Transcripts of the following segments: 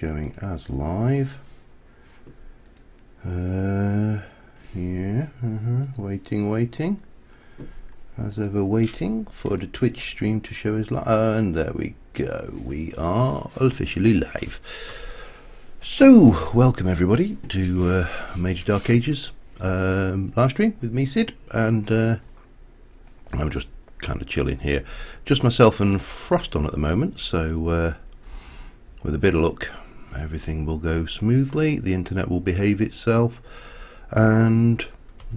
showing as live. Yeah, waiting. As ever, waiting for the Twitch stream to show us live. And there we go. We are officially live. So, welcome everybody to Mage Dark Ages live stream with me, Sid, and I'm just kind of chilling here. Just myself and Frost on at the moment, so with a bit of luck, everything will go smoothly. The internet will behave itself, and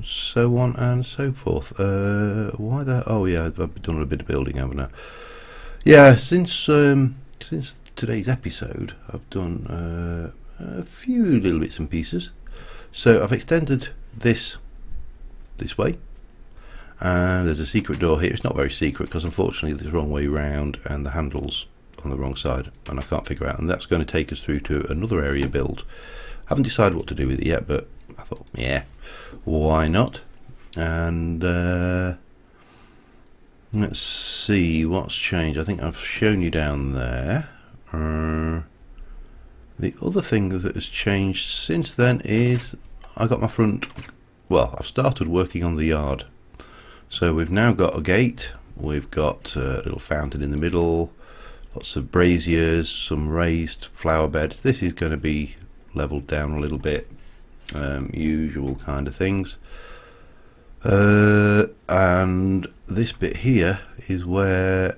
so on and so forth. Why that? Oh yeah, I've done a bit of building, haven't I? Yeah, since today's episode, I've done a few little bits and pieces. So I've extended this way, and there's a secret door here. It's not very secret because unfortunately it's the wrong way round and the handle's on the wrong side, and I can't figure out. And that's going to take us through to another area build. Haven't decided what to do with it yet, but I thought, yeah, why not? And let's see what's changed. I think I've shown you down there. The other thing that has changed since then is I got my front, well, I've started working on the yard. So we've now got a gate, we've got a little fountain in the middle, lots of braziers, some raised flower beds. This is going to be leveled down a little bit, usual kind of things. And this bit here is where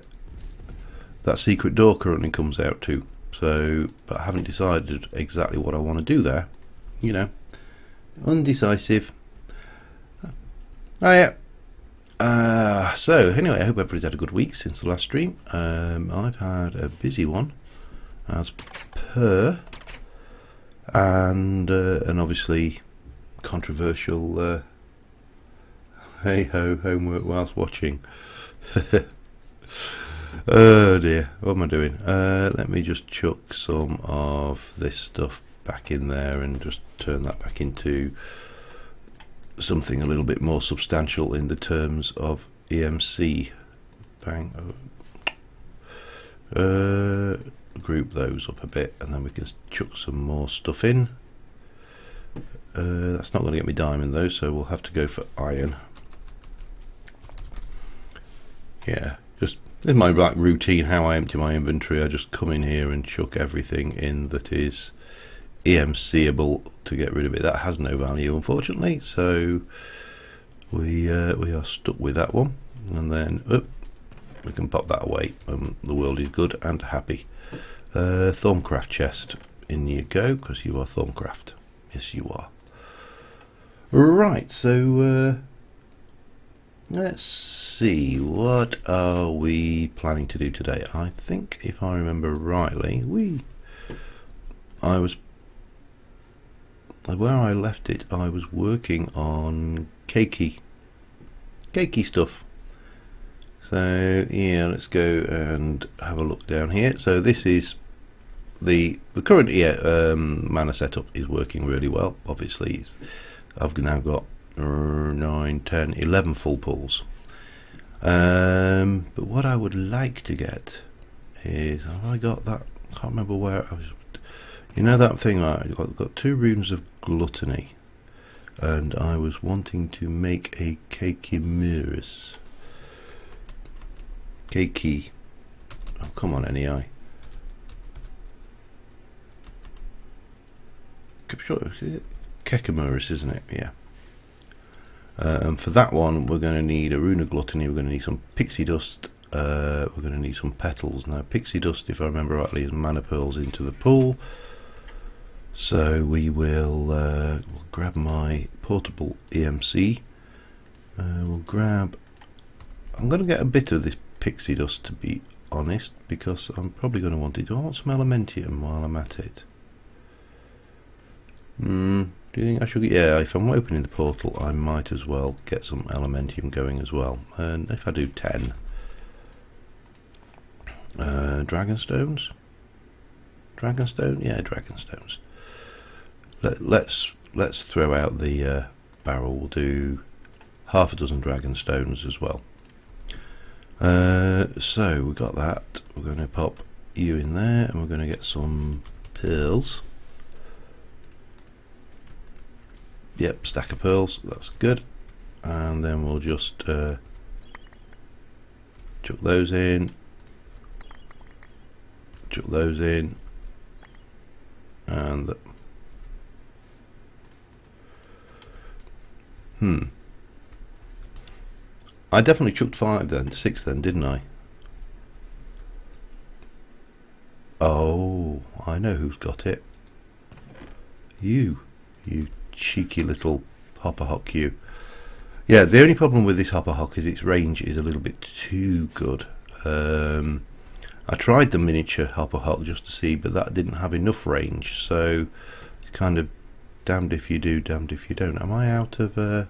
that secret door currently comes out to. So, but I haven't decided exactly what I want to do there. You know, undecisive. Oh yeah. So anyway, I hope everybody's had a good week since the last stream. I've had a busy one, as per, and obviously controversial. Hey ho, homework whilst watching. Oh dear, what am I doing? Let me just chuck some of this stuff back in there and just turn that back into something a little bit more substantial in the terms of EMC. Bang. Group those up a bit, and then we can chuck some more stuff in. That's not going to get me diamond though, so we'll have to go for iron. Yeah, just this is my like routine how I empty my inventory. I just come in here and chuck everything in that is EMCable to get rid of it. That has no value, unfortunately, so we are stuck with that one, and then we can pop that away. The world is good and happy. Thorncraft chest, in you go, because you are Thorncraft. Yes, you are. Right, so let's see, what are we planning to do today? I think, if I remember rightly, where I left it, I was working on cakey stuff. So yeah, let's go and have a look down here. So this is the current mana setup is working really well. Obviously, I've now got 9, 10, 11 full pulls. But what I would like to get is, have I got that? I can't remember where I was. You know that thing, I've got 2 runes of gluttony, and I was wanting to make a Cakeymurus. Cakey. Oh, come on, NEI. Cakeymurus, isn't it? Yeah. And for that one, we're going to need a rune of gluttony. We're going to need some pixie dust. We're going to need some petals. Now, pixie dust, if I remember rightly, is mana pearls into the pool. So we will we'll grab my portable EMC. We'll grab. I'm going to get a bit of this pixie dust, to be honest, because I'm probably going to want it. Do I want some elementium while I'm at it? Do you think I should? Yeah, if I'm opening the portal, I might as well get some elementium going as well. And if I do 10 dragonstones, yeah, dragonstones. Let's throw out the barrel. We'll do half a dozen dragonstones as well. So we got that. We're going to pop you in there, and we're going to get some pearls. Yep, stack of pearls, that's good. And then we'll just chuck those in, chuck those in, and I definitely chucked 5 then, 6 then, didn't I? Oh, I know who's got it. You cheeky little hopper hock, you. Yeah, the only problem with this hopper hock is its range is a little bit too good. I tried the miniature hopper hock just to see, but that didn't have enough range, so it's kind of damned if you do, damned if you don't. Am I out of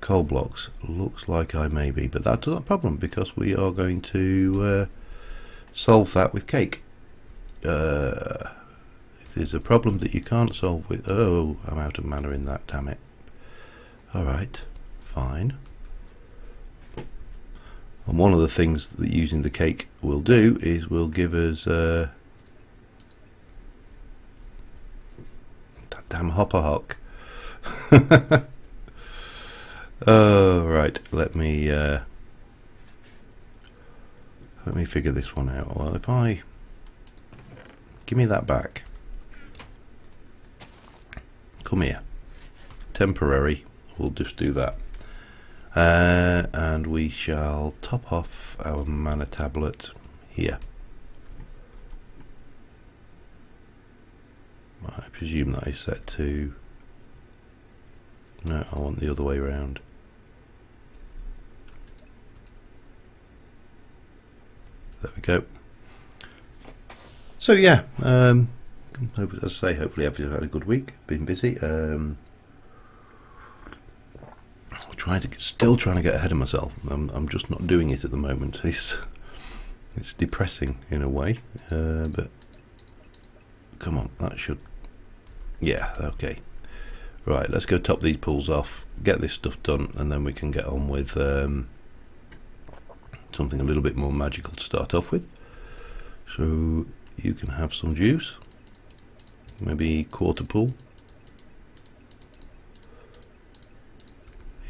coal blocks? Looks like I may be, but that's not a problem because we are going to solve that with cake. If there's a problem that you can't solve with... Oh, I'm out of mana in that, damn it. Alright, fine. And one of the things that using the cake will do is will give us that damn hopper hock. Oh, right, let me figure this one out. Well, if I give me that back, come here, temporary. We'll just do that, and we shall top off our mana tablet here. I presume that is set to... No, I want the other way around. There we go. So yeah, as I say, hopefully everyone's had a good week. Been busy. Still trying to get ahead of myself. I'm just not doing it at the moment. It's depressing in a way, but come on, that should... Yeah, okay. Right, let's go top these pools off, get this stuff done, and then we can get on with something a little bit more magical to start off with. So you can have some juice, maybe quarter pool.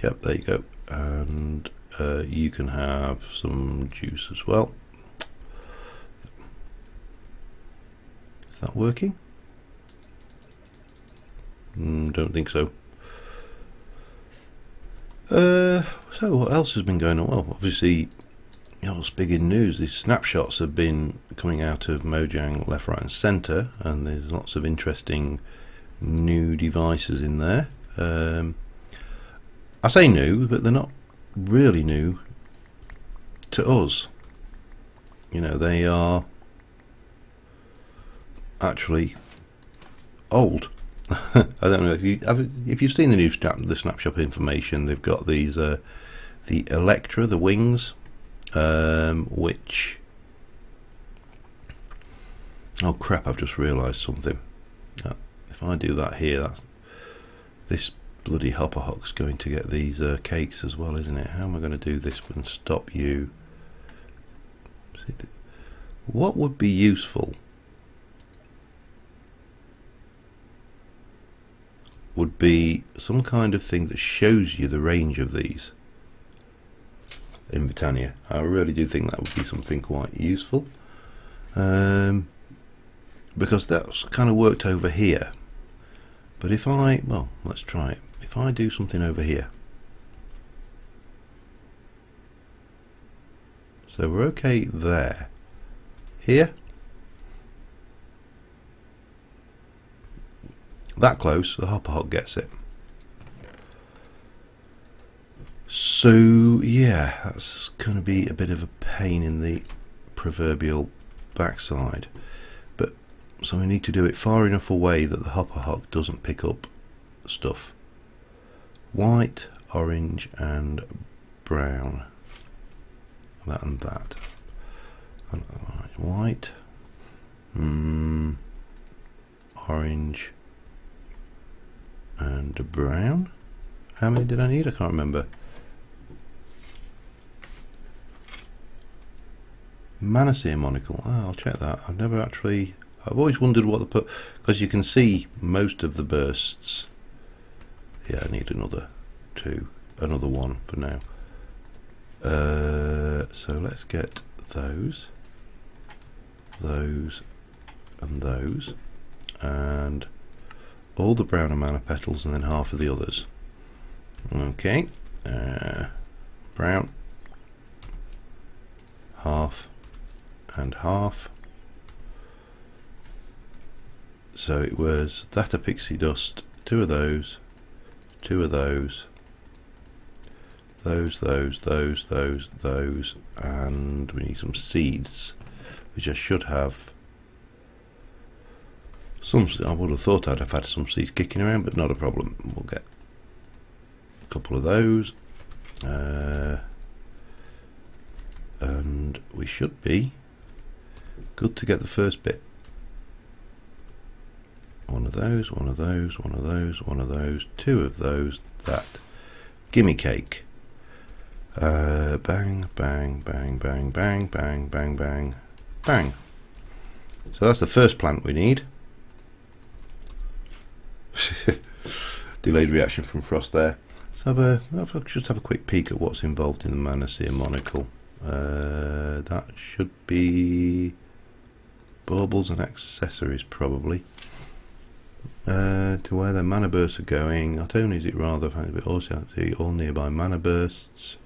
Yep, there you go. And you can have some juice as well. Is that working? Don't think so. So what else has been going on? Well, obviously, what's big in news? These snapshots have been coming out of Mojang left, right, and centre, and there's lots of interesting new devices in there. I say new, but they're not really new to us. You know, they are actually old. I don't know if you've seen the new snapshot information. They've got these the Electra, the wings, which... Oh crap! I've just realised something. If I do that here, this bloody hopper hock's going to get these cakes as well, isn't it? How am I going to do this and stop you? What would be useful would be some kind of thing that shows you the range of these in Britannia. I really do think that would be something quite useful, because that's kind of worked over here. But if I, well, let's try it. If I do something over here, so we're okay there. Here, that close, the hopper hock gets it. So yeah, that's going to be a bit of a pain in the proverbial backside. But so we need to do it far enough away that the hopper hock doesn't pick up stuff. White, orange, and brown. That and that. White, orange, and brown. How many did I need? I can't remember. Manasseh monocle. Oh, I'll check that. I've never actually... I've always wondered what the put, because you can see most of the bursts. Yeah, I need another one for now. So let's get those, and those, and all the brown amount of petals, and then half of the others. Okay, brown, half, and half. So it was that a pixie dust, two of those, those, and we need some seeds, which I should have. I would have thought I'd have had some seeds kicking around, but not a problem. We'll get a couple of those, and we should be good to get the first bit. One of those, one of those, one of those, one of those, two of those, that. Gimme cake. Bang, bang, bang, bang, bang, bang, bang, bang, bang. So that's the first plant we need. Delayed reaction from Frost there. So just have a quick peek at what's involved in the Manasseh monocle. That should be baubles and accessories probably. To where the mana bursts are going. Not only is it rather fancy, but also see all nearby mana bursts.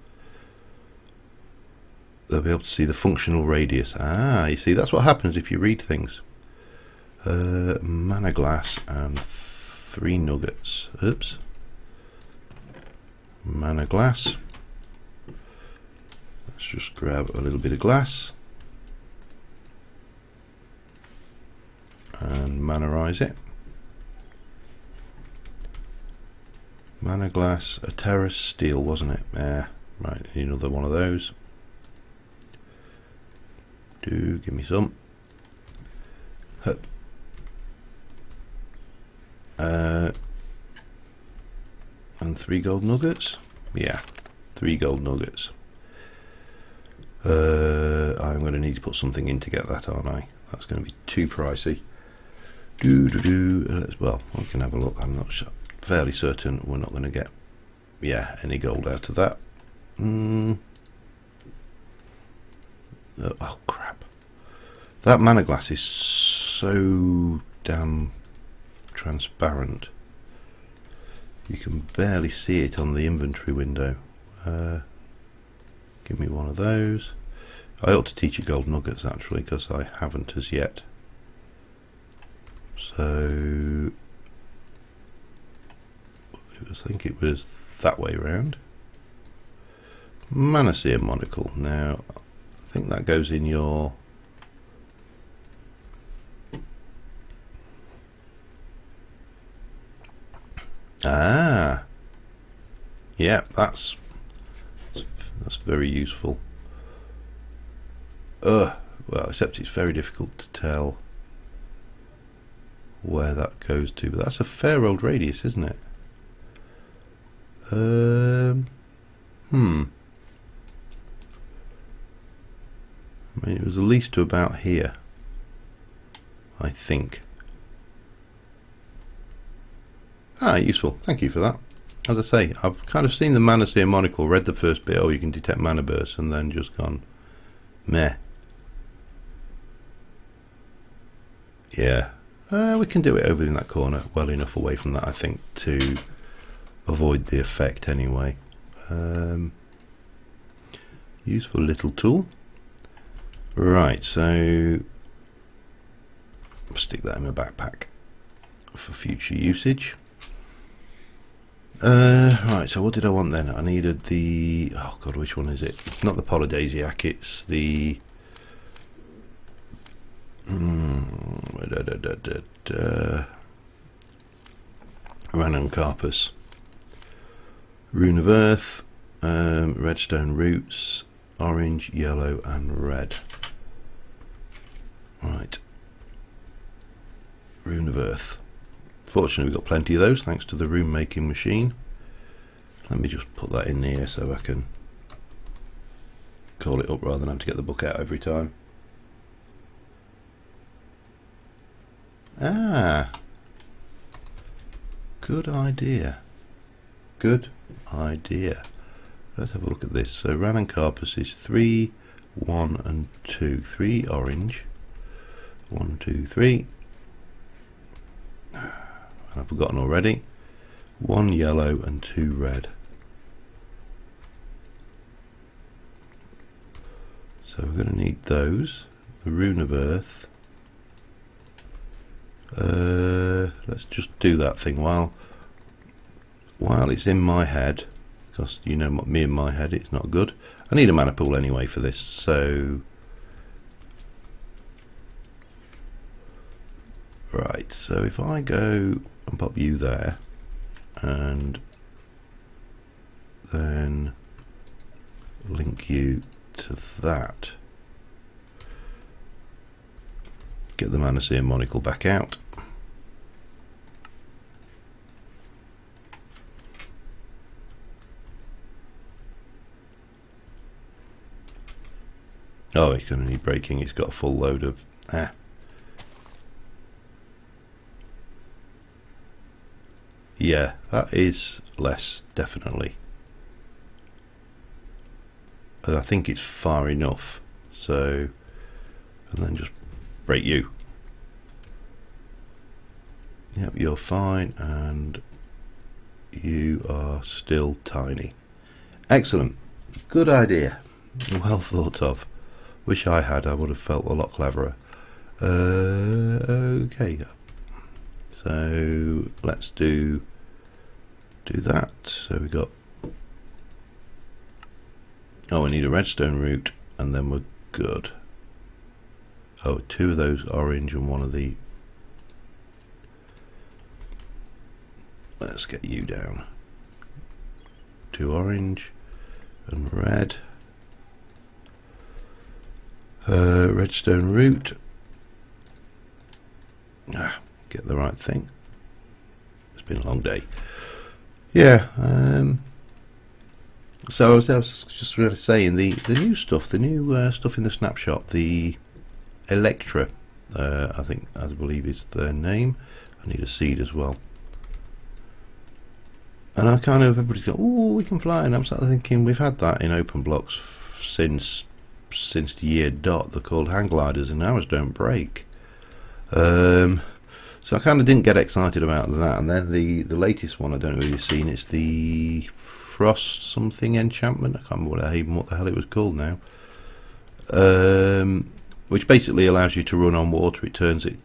They'll be able to see the functional radius. Ah, you see, that's what happens if you read things. Mana glass and 3 nuggets. Oops. Mana glass. Let's just grab a little bit of glass and manorize it. Mana glass, a terrace steel, wasn't it? Yeah, right, need another one of those. Give me some. Hup. And 3 gold nuggets. Yeah, 3 gold nuggets. I'm going to need to put something in to get that, aren't I? That's going to be too pricey. Well, we can have a look. I'm not sure. Fairly certain we're not going to get, any gold out of that. Oh crap! That mana glass is so damn transparent. You can barely see it on the inventory window. Give me one of those. I ought to teach you gold nuggets actually, because I haven't as yet. So I think it was that way round. Manasseh monocle. Now I think that goes in your yeah, that's very useful. Well, except it's very difficult to tell where that goes to, but that's a fair old radius, isn't it? I mean, it was at least to about here, I think. Useful. Thank you for that. As I say, I've kind of seen the Manasseh monocle, read the first bit, oh, you can detect mana bursts, and then just gone, meh. Yeah, we can do it over in that corner, well enough away from that, I think, to avoid the effect anyway. Useful little tool. Right, so stick that in my backpack for future usage. Right, so what did I want then? I needed the, oh god, which one is it? It's not the polydasiac, it's the Random Carpus. Rune of Earth, redstone roots, orange, yellow and red. Right, Rune of Earth. Fortunately we've got plenty of those thanks to the rune making machine. Let me just put that in here so I can call it up rather than have to get the book out every time. Ah, good idea. Good idea. Let's have a look at this. So Ran and Carpus is 3, 1 and 2. 3 orange. 1, 2, 3. And I've forgotten already. 1 yellow and 2 red. So we're going to need those. The Rune of Earth. Let's just do that thing while it's in my head, because you know me in my head, it's not good. I need a mana pool anyway for this, so right. So if I go and pop you there, and then link you to that, get the Mana Seer monocle back out. Oh, it's going to need breaking. It's got a full load of yeah, that is less, definitely. And I think it's far enough. So, and then just break you. Yep, you're fine, and you are still tiny. Excellent. Good idea. Well thought of. Wish I had. I would have felt a lot cleverer. Okay. So let's do that. So we got. Oh, we need a redstone root, and then we're good. Oh, 2 of those orange and 1 of the. Let's get you down. 2 orange and red. Redstone root. Get the right thing. It's been a long day. Yeah. So I was just really saying the new stuff, stuff in the snapshot, the Electra, I believe is their name. I need a seed as well. And I kind of, everybody's go, oh, we can fly, and I'm sort of thinking we've had that in open blocks since the year dot. They're called hang gliders, and ours don't break. So I kind of didn't get excited about that. And then the latest one, I don't know if you've seen, it's the Frost something enchantment. I can't remember what the hell it was called now. Which basically allows you to run on water. It turns it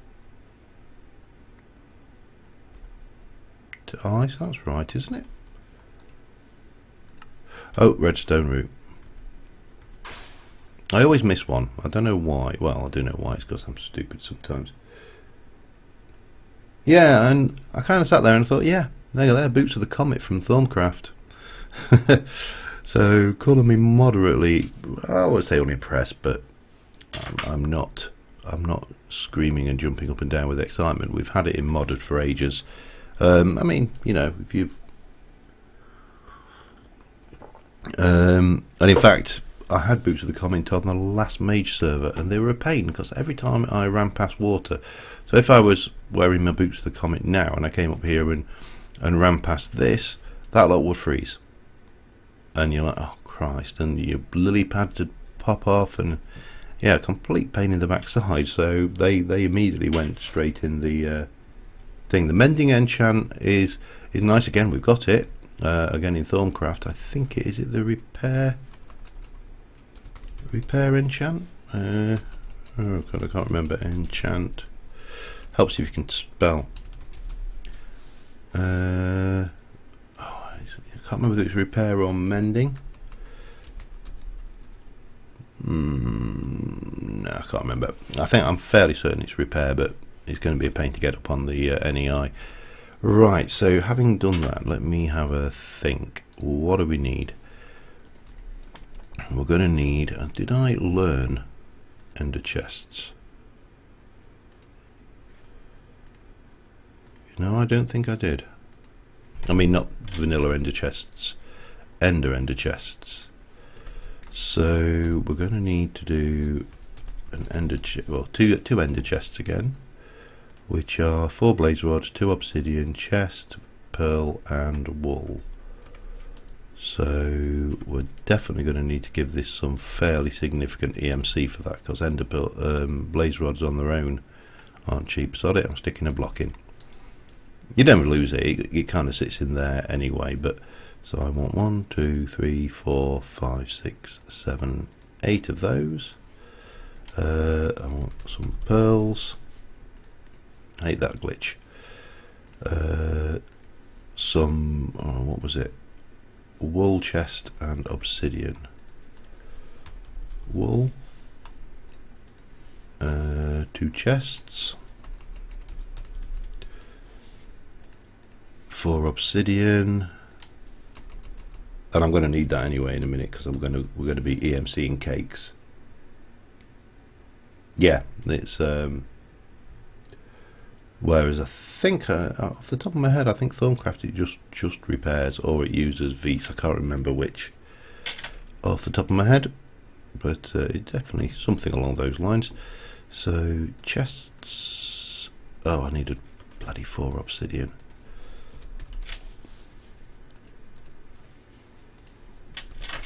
to ice. That's right, isn't it? Oh, redstone root. I always miss one. I don't know why. Well, I do know why. It's because I'm stupid sometimes. Yeah, and I kind of sat there and thought, yeah, there you go, there, Boots of the Comet from Thorncraft. So, calling me moderately, I would say unimpressed, but I'm not screaming and jumping up and down with excitement. We've had it in modded for ages. I mean, you know, if you've and in fact, I had Boots of the Comet on the last Mage server, and they were a pain because every time I ran past water, so if I was wearing my Boots of the Comet now and I came up here and ran past this, that lot would freeze, and you're like, oh Christ, and your lily pad to pop off, and yeah, complete pain in the backside. So they immediately went straight in the thing. The mending enchant is nice. Again, we've got it again in Thorncraft. I think it is the repair enchant. Oh god, I can't remember. Enchant helps if you can spell. I can't remember if it's repair or mending. No, I can't remember. I think I'm fairly certain it's repair, but it's going to be a pain to get up on the NEI. Right, so having done that, let me have a think. What do we need? We're going to need, did I learn ender chests? No, I don't think I did. I mean, not vanilla ender chests, ender chests. So we're going to need to do an ender chest, well, two ender chests again. which are 4 blaze rods, 2 obsidian, chest, pearl and wool. So we're definitely going to need to give this some fairly significant EMC for that, because blaze rods on their own aren't cheap. Sod it, I'm sticking a block in. You never lose it, it kind of sits in there anyway. But so I want 1, 2, 3, 4, 5, 6, 7, 8 of those. I want some pearls. I hate that glitch. Some, what was it? Wool, chest and obsidian. Wool. 2 chests. 4 obsidian. And I'm going to need that anyway in a minute, because we're going to be EMCing cakes. Yeah, it's whereas I think off the top of my head, I think Thorncraft it just repairs, or it uses Vs. I can't remember which off the top of my head, but it's definitely something along those lines. So chests. Oh, I needed bloody 4 obsidian.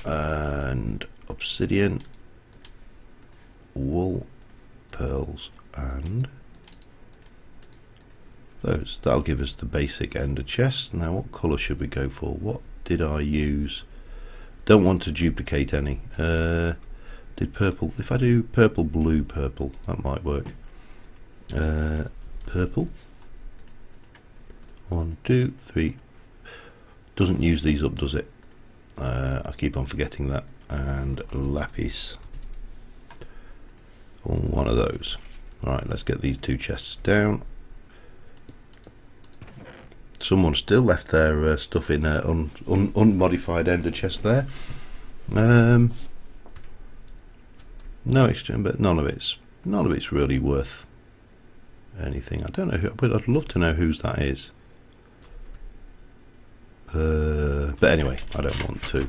And obsidian, wool, pearls and those. That'll give us the basic ender chest. Now what colour should we go for? What did I use? Don't want to duplicate any. Did purple, if I do purple, blue, purple, that might work. Purple, 1, 2, 3. Doesn't use these up, does it? I keep on forgetting that. And lapis, one of those. Right, let's get these 2 chests down. Someone still left their stuff in unmodified ender chest there. No exchange, but none of it's really worth anything. I don't know who, but I'd love to know whose that is. But anyway, I don't want to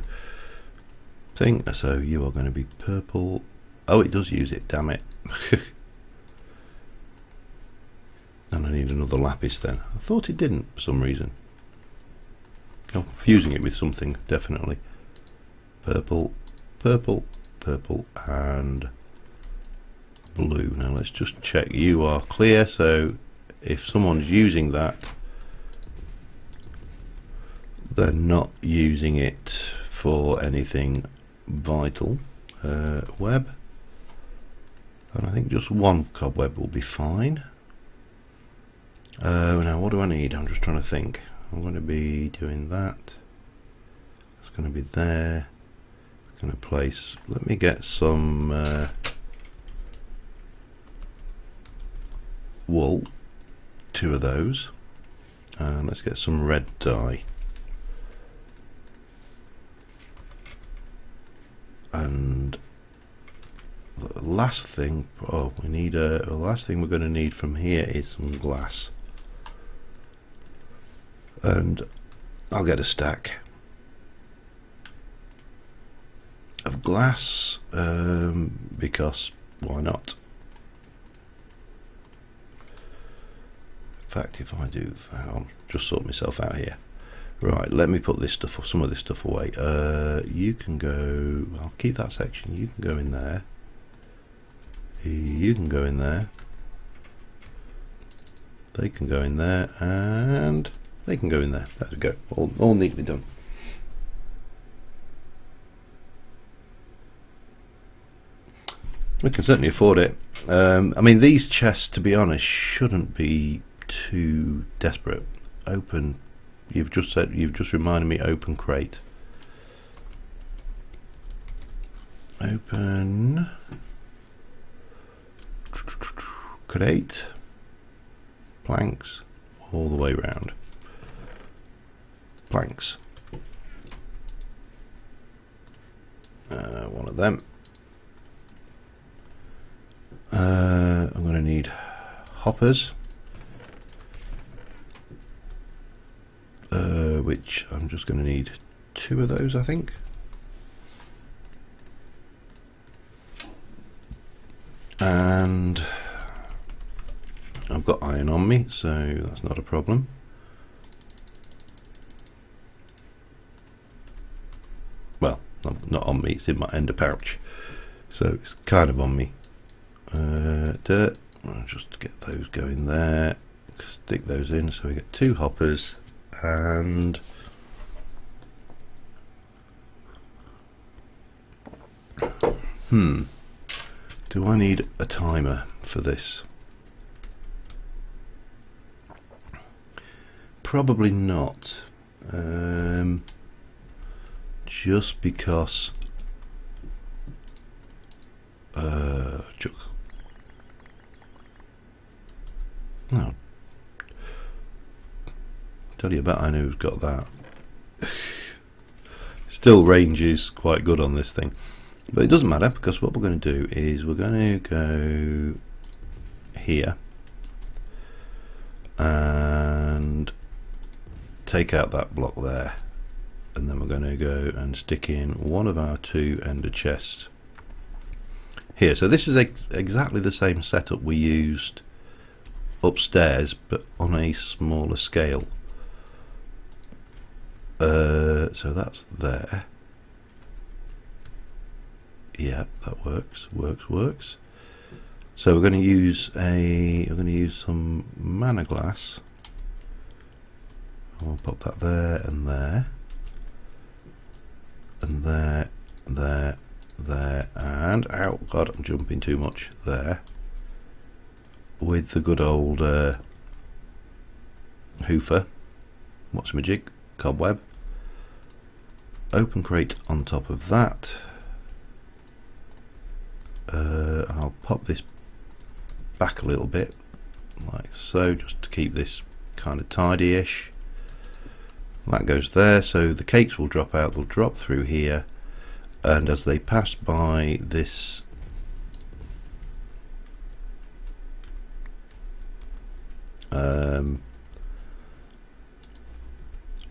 think. So you are going to be purple. Oh, it does use it, damn it. And I need another lapis then. I thought it didn't for some reason. I'm confusing it with something, definitely. Purple, purple, purple and blue. Now let's just check you are clear. So if someone's using that, they're not using it for anything vital. Web, and I think just 1 cobweb will be fine. Now what do I need? I'm just trying to think. I'm going to be doing that. It's going to be there. It's going to place. Let me get some wool, 2 of those, and let's get some red dye. And the last thing, we need the last thing we're going to need from here is some glass, and I'll get a stack of glass because why not? In fact, if I do that, I'll just sort myself out here. Right, let me put this stuff, some of this stuff away. You can go, I'll keep that section, you can go in there. You can go in there. They can go in there, and they can go in there. There we go, all neatly done. We can certainly afford it. I mean, these chests, to be honest, shouldn't be too desperate. Open. You've just reminded me. Open crate. Open crate. Planks all the way round. Planks. One of them. I'm going to need hoppers, which I'm just going to need 2 of those, I think. And I've got iron on me, so that's not a problem. Well, not on me, it's in my ender pouch, so it's kind of on me. Dirt, I'll just get those going there, stick those in, so we get 2 hoppers, and do I need a timer for this? Probably not, just because no, tell you about, I know who's got that. Still, range is quite good on this thing, but it doesn't matter, because what we're going to do is we're going to go here and take out that block there, and then we're going to go and stick in one of our 2 ender chests here. So this is exactly the same setup we used upstairs, but on a smaller scale. So that's there. Yeah, that works. So we're going to use some mana glass. I'll pop that there and there and there, and oh god, I'm jumping too much there, with the good old hoofer. What's my jig? Cobweb. Open crate on top of that. I'll pop this back a little bit like so, just to keep this kind of tidy-ish. That goes there, so the cakes will drop out, they'll drop through here, and as they pass by this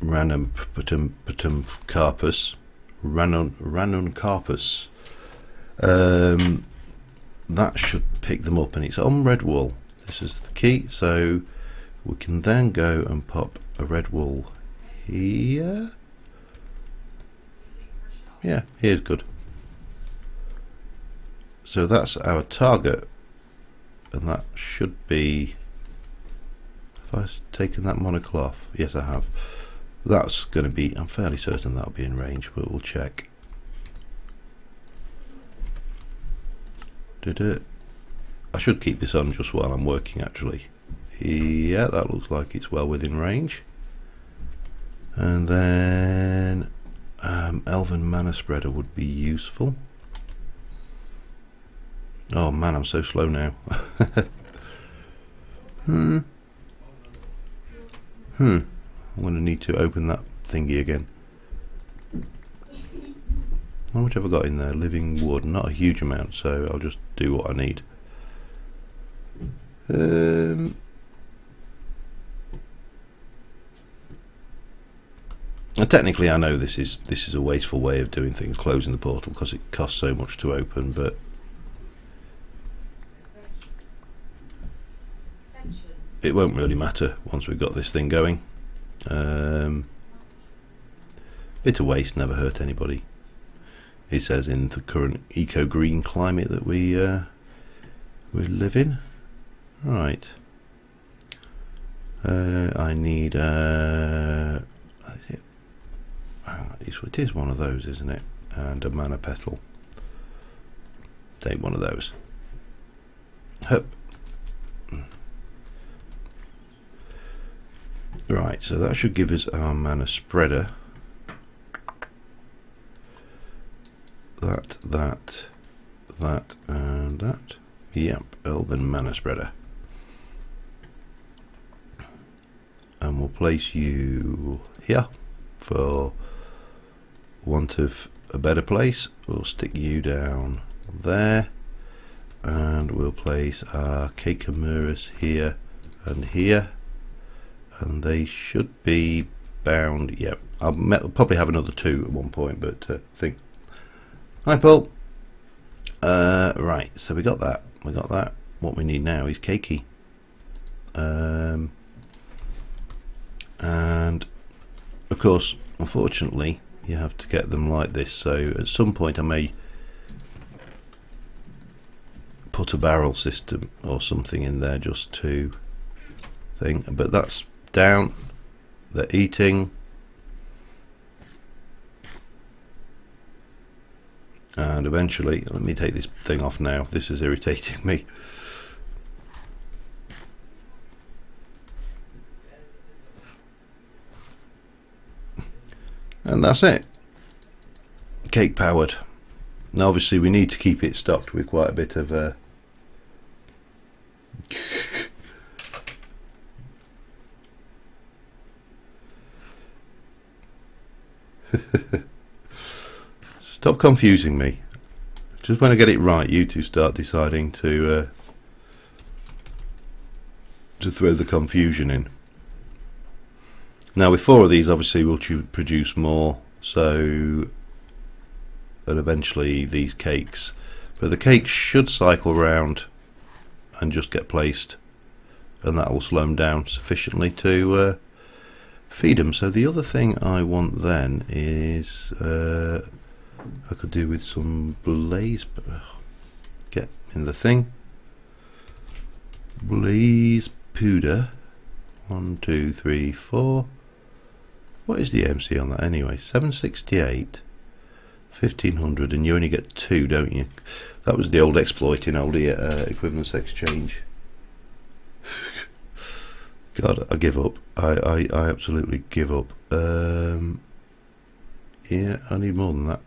Ranuncarpus, that should pick them up, and it's on red wool. This is the key, so we can then go and pop a red wool here. Yeah, here's good. So that's our target, and that should be, have I taken that monocle off? Yes, I have. That's going to be, I'm fairly certain that'll be in range, but we'll check. I should keep this on just while I'm working, actually. Yeah, that looks like it's well within range. And then Elven Mana Spreader would be useful. Oh man, I'm so slow now. I'm going to need to open that thingy again. How much have I got in there? Living wood, not a huge amount, so I'll just do what I need. Technically, I know this is a wasteful way of doing things, closing the portal, because it costs so much to open, but it won't really matter once we've got this thing going. Bit of waste never hurt anybody, he says, in the current eco-green climate that we live in. Right. I need it is one of those, isn't it? And a mana petal. Take one of those. Hup. Right, so that should give us our mana spreader. That, and that. Yep, Elven Mana Spreader. And we'll place you here for want of a better place. We'll stick you down there, and we'll place our Cacamuras here and here, and they should be bound. Yep, I'll probably have another 2 at one point, but think. Hi Paul. Right, so we got that. What we need now is Cakey. and of course, unfortunately, you have to get them like this. So at some point I may put a barrel system or something in there just to think, but that's down. They're eating, and eventually, let me take this thing off now, this is irritating me. And that's it, cake powered. Now obviously we need to keep it stocked with quite a bit of stop confusing me. Just when I get it right, you two start deciding to throw the confusion in. Now with 4 of these obviously we'll produce more, so, and eventually these cakes, but the cakes should cycle round and just get placed, and that will slow them down sufficiently to feed them. So the other thing I want then is I could do with some blaze, get in the thing, blaze powder, 1 2 3 4. What is the AMC on that anyway? 768, 1500, and you only get 2, don't you? That was the old exploit in old equivalence exchange. God, I give up. I absolutely give up. Yeah, I need more than that.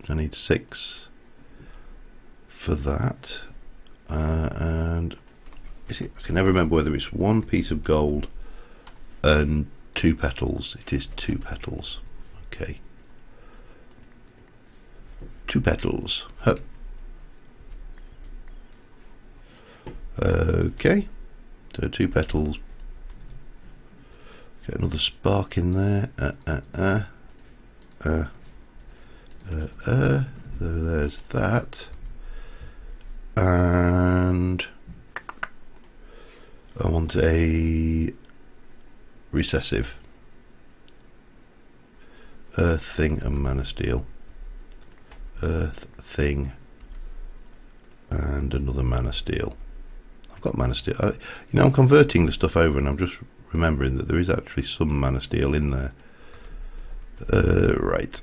I need 6 for that, and is it, I can never remember whether it's 1 piece of gold and 2 petals. It is 2 petals. Okay, 2 petals. Hup. Okay, so 2 petals. Get another spark in there. So there's that, and I want a recessive earth thing and mana steel, earth thing and another mana steel. I've got mana steel. You know, I'm converting the stuff over and I'm just remembering that there is actually some mana steel in there. Right,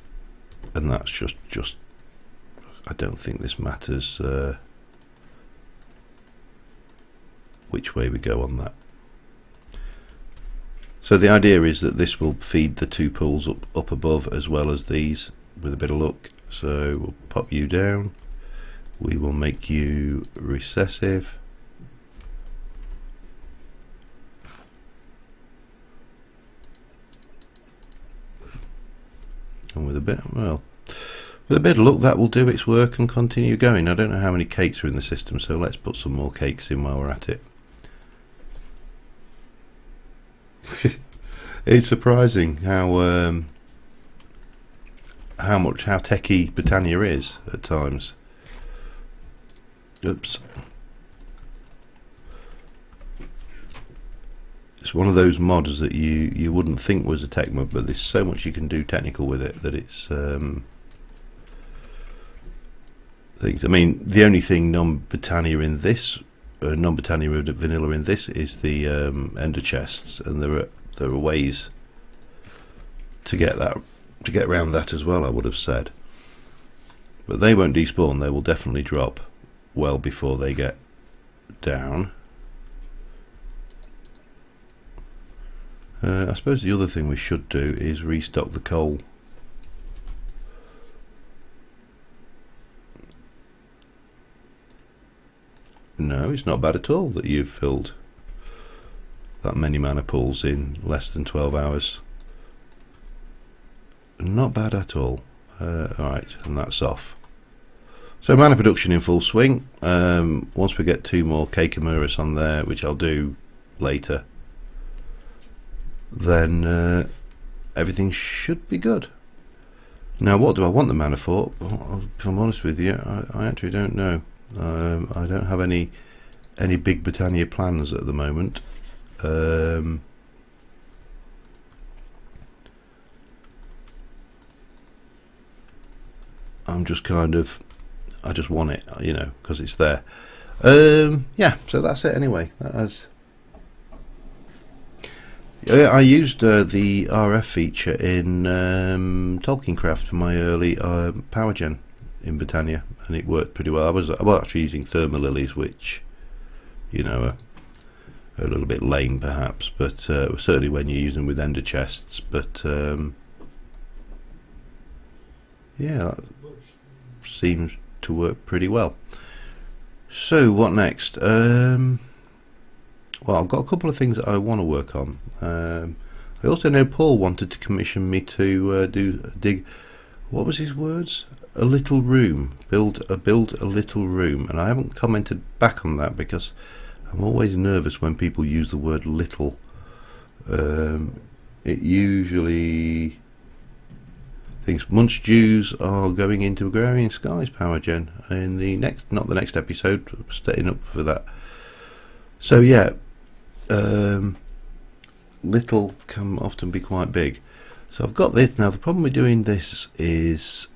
and that's just I don't think this matters which way we go on that. So the idea is that this will feed the 2 pools up above as well as these with a bit of luck. So we'll pop you down, we will make you recessive, and with a bit, well, with a bit of luck that will do its work and continue going. I don't know how many cakes are in the system, so let's put some more cakes in while we're at it. It's surprising how techy Britannia is at times. Oops. It's one of those mods that you wouldn't think was a tech mod, but there's so much you can do technical with it that it's things. I mean, the only thing non-Britannia in this, non-Britannia vanilla in this, is the ender chests, and there are ways to get around that as well, I would have said. But they won't despawn, they will definitely drop well before they get down. I suppose the other thing we should do is restock the coal. No, it's not bad at all that you've filled that many mana pools in less than 12 hours. Not bad at all. Alright, and that's off. So mana production in full swing. Once we get 2 more Keikamuras on there, which I'll do later, then everything should be good. Now, what do I want the mana for? If I'm honest with you, I actually don't know. I don't have any any big Britannia plans at the moment. I'm just kind of, I just want it, you know, because it's there. Yeah, so that's it anyway. That has, yeah, I used the RF feature in Tolkiencraft for my early power gen in Britannia, and it worked pretty well. I was actually using thermal lilies, which, you know, are a little bit lame perhaps, but certainly when you use them with ender chests. But yeah, that seems to work pretty well. So what next? Well, I've got a couple of things that I want to work on. I also know Paul wanted to commission me to dig. What was his words? A little room. Build a little room. And I haven't commented back on that because I'm always nervous when people use the word little. It usually thinks Munch Jews are going into Agrarian Skies power gen in the next, not the next episode, setting up for that. So yeah, little can often be quite big. So I've got this now. The problem with doing this is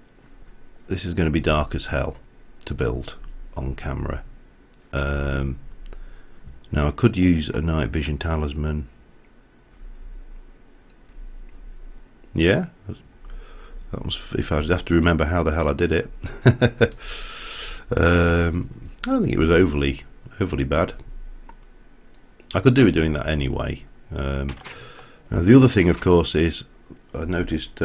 going to be dark as hell to build on camera. Now I could use a night vision talisman. Yeah, that was, if I have to remember how the hell I did it. I don't think it was overly bad. I could do with doing that anyway. Now the other thing, of course, is I noticed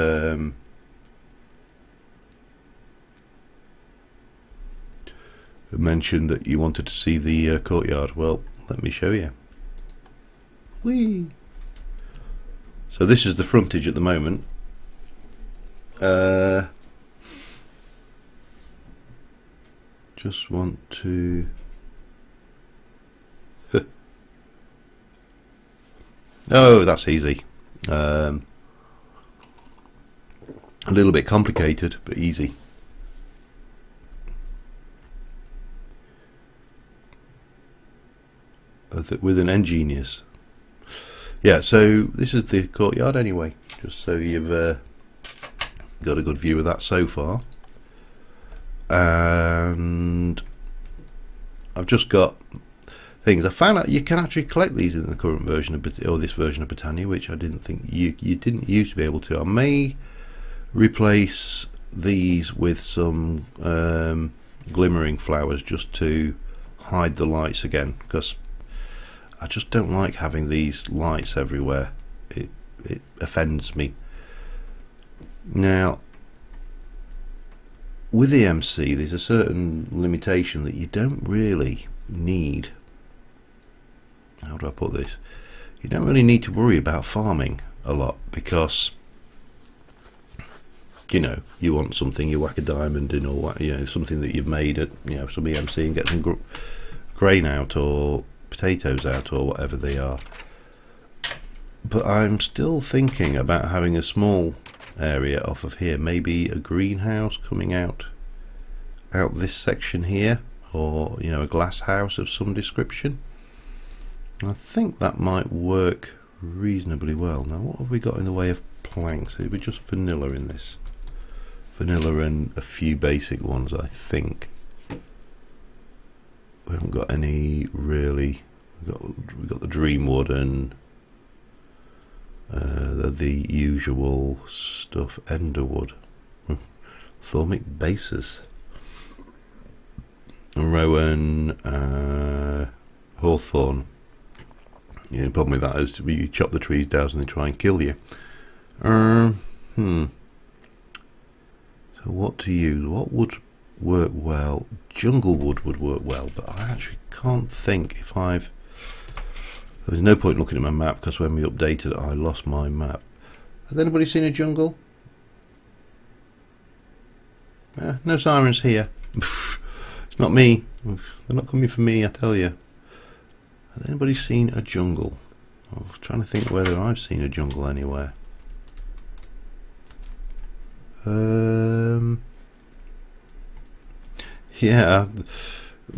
mentioned that you wanted to see the courtyard. Well, let me show you. Whee! So this is the frontage at the moment. Just want to oh, that's easy. A little bit complicated, but easy. With an ingenious. Yeah, so this is the courtyard anyway, just so you've got a good view of that so far. And I've just got things. I found out you can actually collect these in the current version of, or this version of Britannia, which I didn't think you didn't used to be able to. I may replace these with some glimmering flowers just to hide the lights again, because I just don't like having these lights everywhere. It offends me. Now, with the MC, there's a certain limitation that you don't really need. How do I put this? You don't really need to worry about farming a lot, because, you know, you want something, you whack a diamond in, or you know, something that you've made at, you know, some EMC, and get some grain out or potatoes out or whatever they are. But I'm still thinking about having a small area off of here, maybe a greenhouse coming out this section here, or, you know, a glass house of some description. I think that might work reasonably well. Now, what have we got in the way of planks? We're just vanilla in this. Vanilla and a few basic ones, I think. We haven't got any really. We've got the Dreamwood and the usual stuff. Enderwood, Thormic bases, Rowan, Hawthorn. Yeah, the problem with that is you chop the trees down and they try and kill you. So what to use? What would work well? Jungle wood would work well, but I actually can't think if I've. There's no point looking at my map, because when we updated it, I lost my map. Has anybody seen a jungle? No sirens here. It's not me. They're not coming for me, I tell you. Has anybody seen a jungle? I was trying to think whether I've seen a jungle anywhere. Yeah,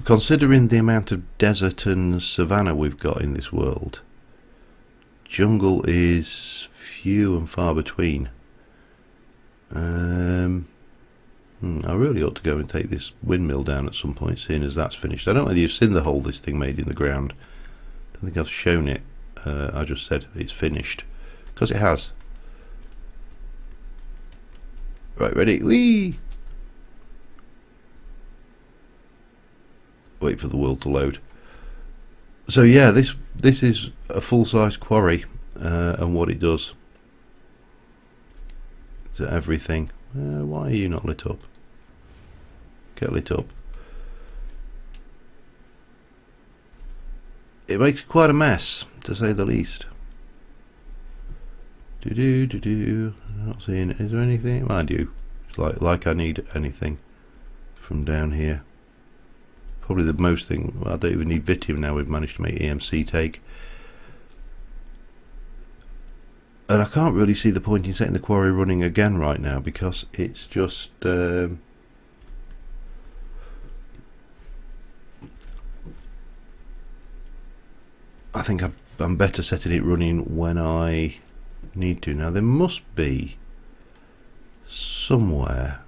considering the amount of desert and savannah we've got in this world, jungle is few and far between. I really ought to go and take this windmill down at some point, seeing as that's finished. I don't know whether you've seen the hole this thing made in the ground. I don't think I've shown it. I just said it's finished, because it has. Right, ready? Whee! Wait for the world to load. So yeah, this is a full-size quarry, and what it does to everything. Why are you not lit up? Get lit up. It makes quite a mess, to say the least. I'm not seeing it. Is there anything? Mind you, it's like I need anything from down here. Probably the most thing. Well, I don't even need Vitium now. We've managed to make EMC take. And I can't really see the point in setting the quarry running again right now, because it's just I think I'm better setting it running when I need to. Now there must be somewhere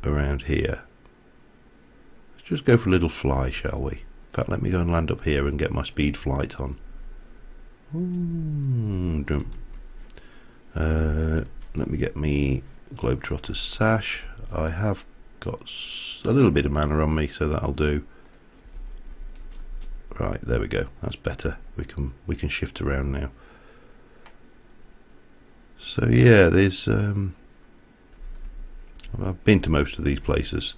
around here. Let's just go for a little fly, shall we? In fact, let me go and land up here and get my speed flight on. Let me get me Globetrotter sash. I have got a little bit of mana on me, so that'll do. Right, there we go. That's better. We can shift around now. So yeah, there's I've been to most of these places.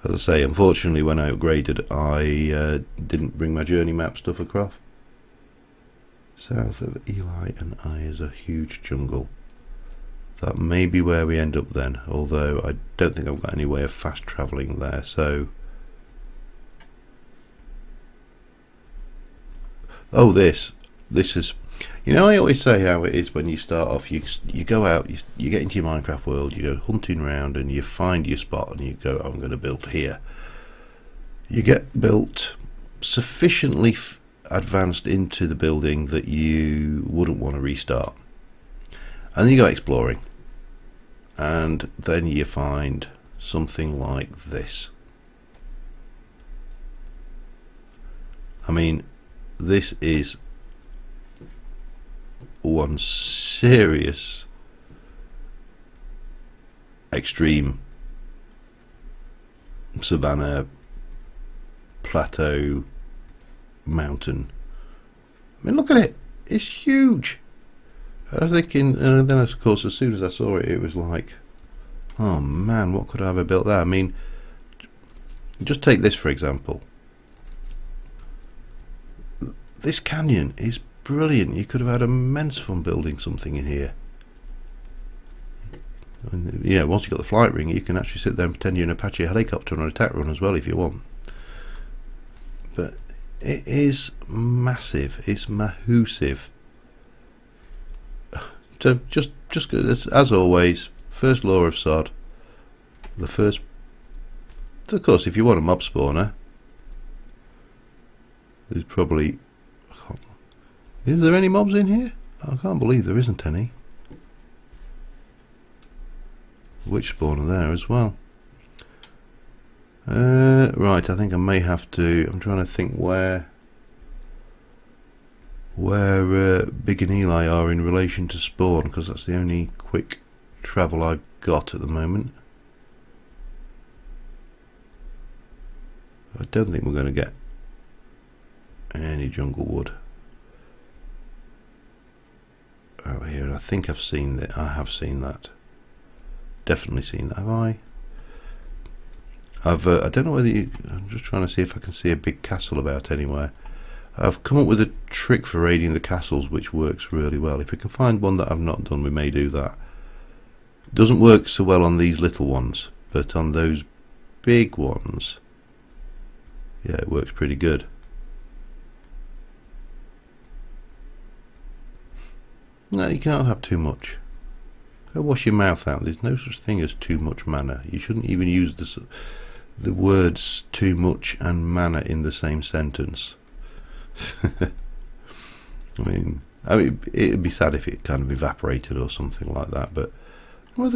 As I say, unfortunately, when I upgraded, I didn't bring my journey map stuff across. South of Eli and I is a huge jungle. That may be where we end up then, although I don't think I've got any way of fast travelling there, so... Oh, this is... You know, I always say how it is when you start off. You go out, you get into your Minecraft world, you go hunting around and you find your spot and you go, I'm going to build here. You get built sufficiently advanced into the building that you wouldn't want to restart, and then you go exploring, and then you find something like this. I mean, this is one serious extreme savannah plateau mountain. I mean, look at it, it's huge. I was thinking, and then of course as soon as I saw it, it was like, oh man, what could I have built there? I mean, just take this for example. This canyon is brilliant. You could have had immense fun building something in here. And, yeah, once you've got the flight ring, you can actually sit there and pretend you're an Apache helicopter on an attack run as well if you want. But it is massive. It's mahoosive. So just as always, first law of sod. The first, of course, if you want a mob spawner, there's probably. Is there any mobs in here? I can't believe there isn't any. Witch spawner there as well. Right, I think I may have to. I'm trying to think where Big and Eli are in relation to spawn, because that's the only quick travel I've got at the moment. I don't think we're going to get any jungle wood out here, and I think I've seen that. I have seen that. Definitely seen that. Have I? I don't know whether you, I'm just trying to see if I can see a big castle about anywhere. I've come up with a trick for raiding the castles which works really well. If we can find one that I've not done, we may do that. It doesn't work so well on these little ones, but on those big ones, yeah, it works pretty good. No, you can't have too much. Go wash your mouth out. There's no such thing as too much mana. You shouldn't even use the words too much and manner in the same sentence. I mean, it'd be sad if it kind of evaporated or something like that. But what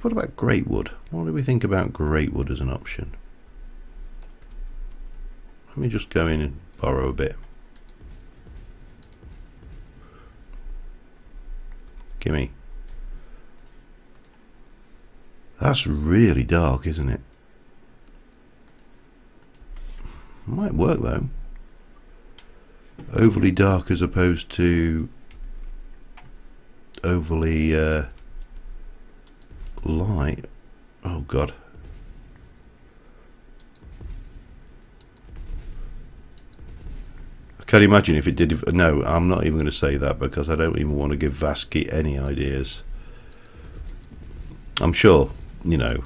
about Greatwood? What do we think about Greatwood as an option? Let me just go in and borrow a bit. Gimme. That's really dark, isn't it? Might work though. Overly dark as opposed to overly light. Oh god. I can't imagine if it did. No, I'm not even going to say that because I don't even want to give Vasky any ideas. I'm sure, you know,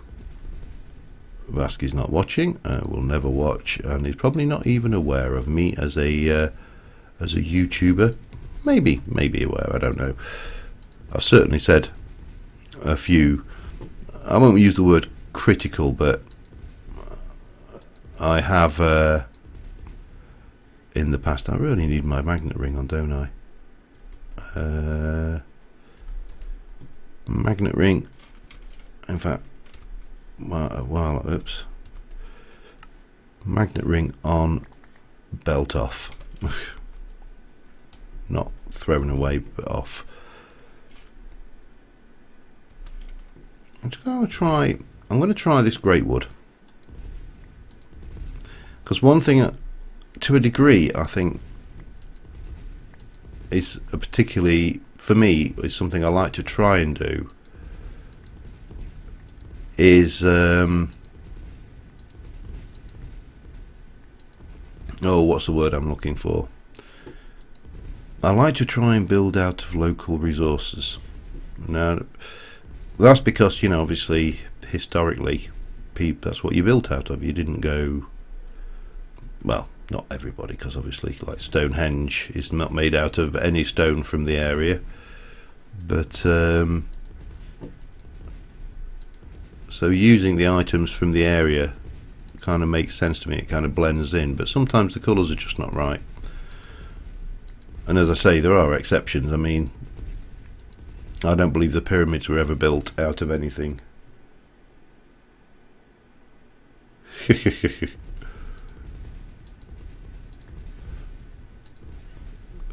Vasky's not watching, will never watch, and he's probably not even aware of me as a YouTuber. Maybe aware, I don't know. I've certainly said a few, I won't use the word critical, but I have in the past. I really need my magnet ring on, don't I? Magnet ring. In fact, oops. Magnet ring on, belt off. Not thrown away, but off. I'm going to try this Greatwood, because one thing, to a degree, I think is particularly for me is something I like to try and do. Is oh, what's the word I'm looking for? I like to try and build out of local resources. Now, that's because, you know, obviously, historically, that's what you built out of. You didn't go, well, not everybody, because obviously, like Stonehenge is not made out of any stone from the area, but so using the items from the area kind of makes sense to me. It kind of blends in, but sometimes the colours are just not right. And as I say, there are exceptions. I mean, I don't believe the pyramids were ever built out of anything.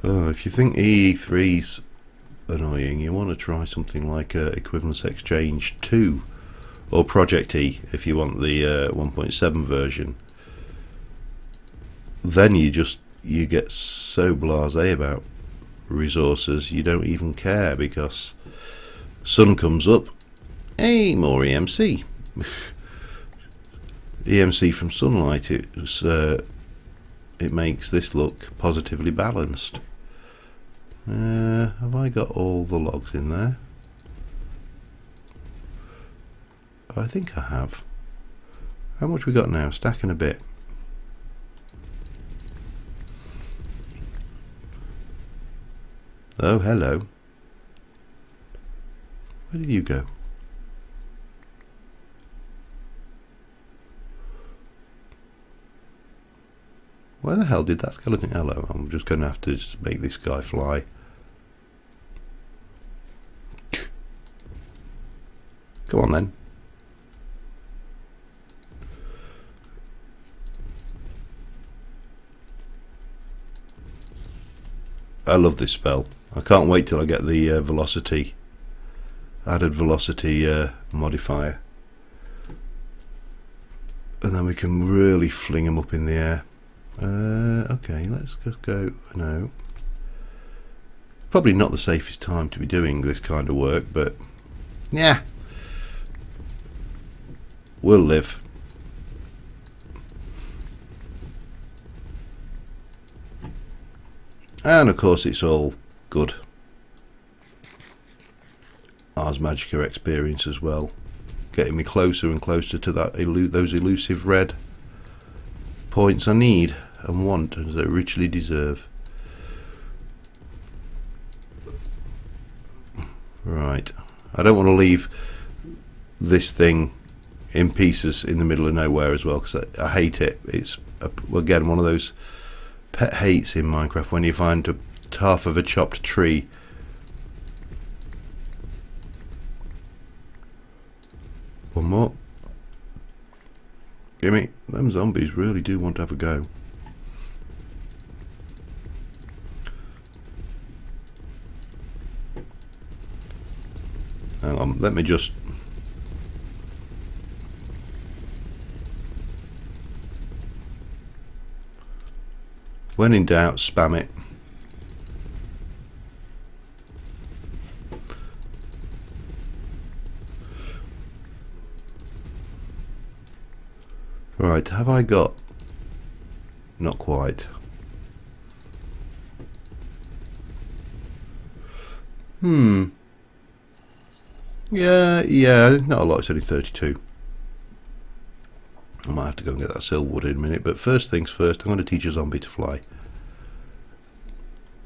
Oh, if you think EE3's annoying, you want to try something like Equivalence Exchange 2 or Project E if you want the 1.7 version. Then you get so blasé about resources you don't even care, because sun comes up, hey, more EMC. EMC from sunlight, it makes this look positively balanced. Have I got all the logs in there? I think I have. How much we got now? Stacking a bit. Oh, hello. Where did you go? Where the hell did that skeleton? Hello, I'm just going to have to just make this guy fly. Come on then. I love this spell. I can't wait till I get the velocity, added velocity modifier, and then we can really fling them up in the air. Okay, let's just go. No, probably not the safest time to be doing this kind of work, but yeah, we'll live. And of course it's all good Ars Magica experience as well, getting me closer and closer to that those elusive red points I need and want, as I richly deserve. Right, I don't want to leave this thing in pieces in the middle of nowhere as well, because I hate it. It's again one of those pet hates in Minecraft, when you find half of a chopped tree. One more. Gimme. Them zombies really do want to have a go. Hang on, let me just... When in doubt, spam it. Right, have I got... Not quite. Yeah, not a lot, it's only 32. I might have to go and get that silver wood in a minute, but first things first, I'm going to teach a zombie to fly.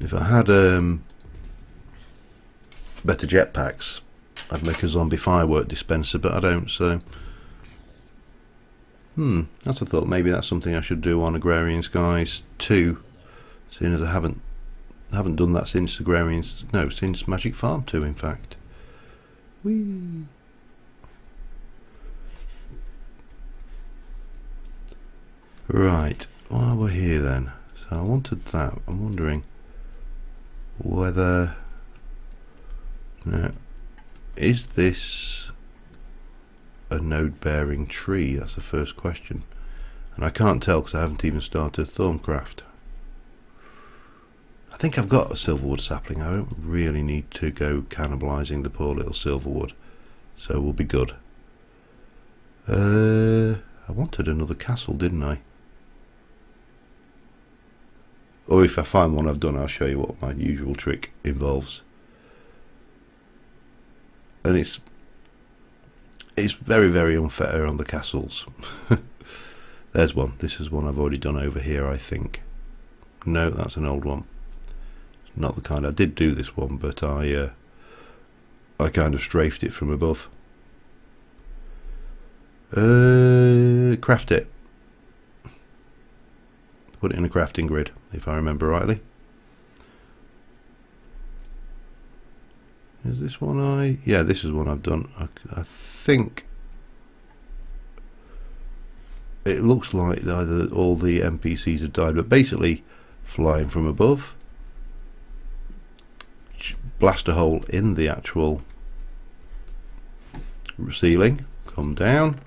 If I had better jetpacks, I'd make a zombie firework dispenser, but I don't, so... that's a thought. Maybe that's something I should do on Agrarian Skies 2, seeing as I haven't done that since since Magic Farm 2, in fact. Whee! Right, while we're here then, so I wanted that. I'm wondering whether... Now, is this a node-bearing tree? That's the first question. And I can't tell because I haven't even started Thorncraft. I think I've got a silverwood sapling. I don't really need to go cannibalising the poor little silverwood, so we'll be good. I wanted another castle, didn't I? Or if I find one I've done, I'll show you what my usual trick involves. And it's very, very unfair on the castles. There's one. This is one I've already done over here, I think. No, that's an old one. It's not the kind. I did do this one, but I kind of strafed it from above. Craft it. Put it in a crafting grid, if I remember rightly. Is this one yeah, this is one I've done. I think it looks like either all the NPCs have died, but basically flying from above, blast a hole in the actual ceiling, come down,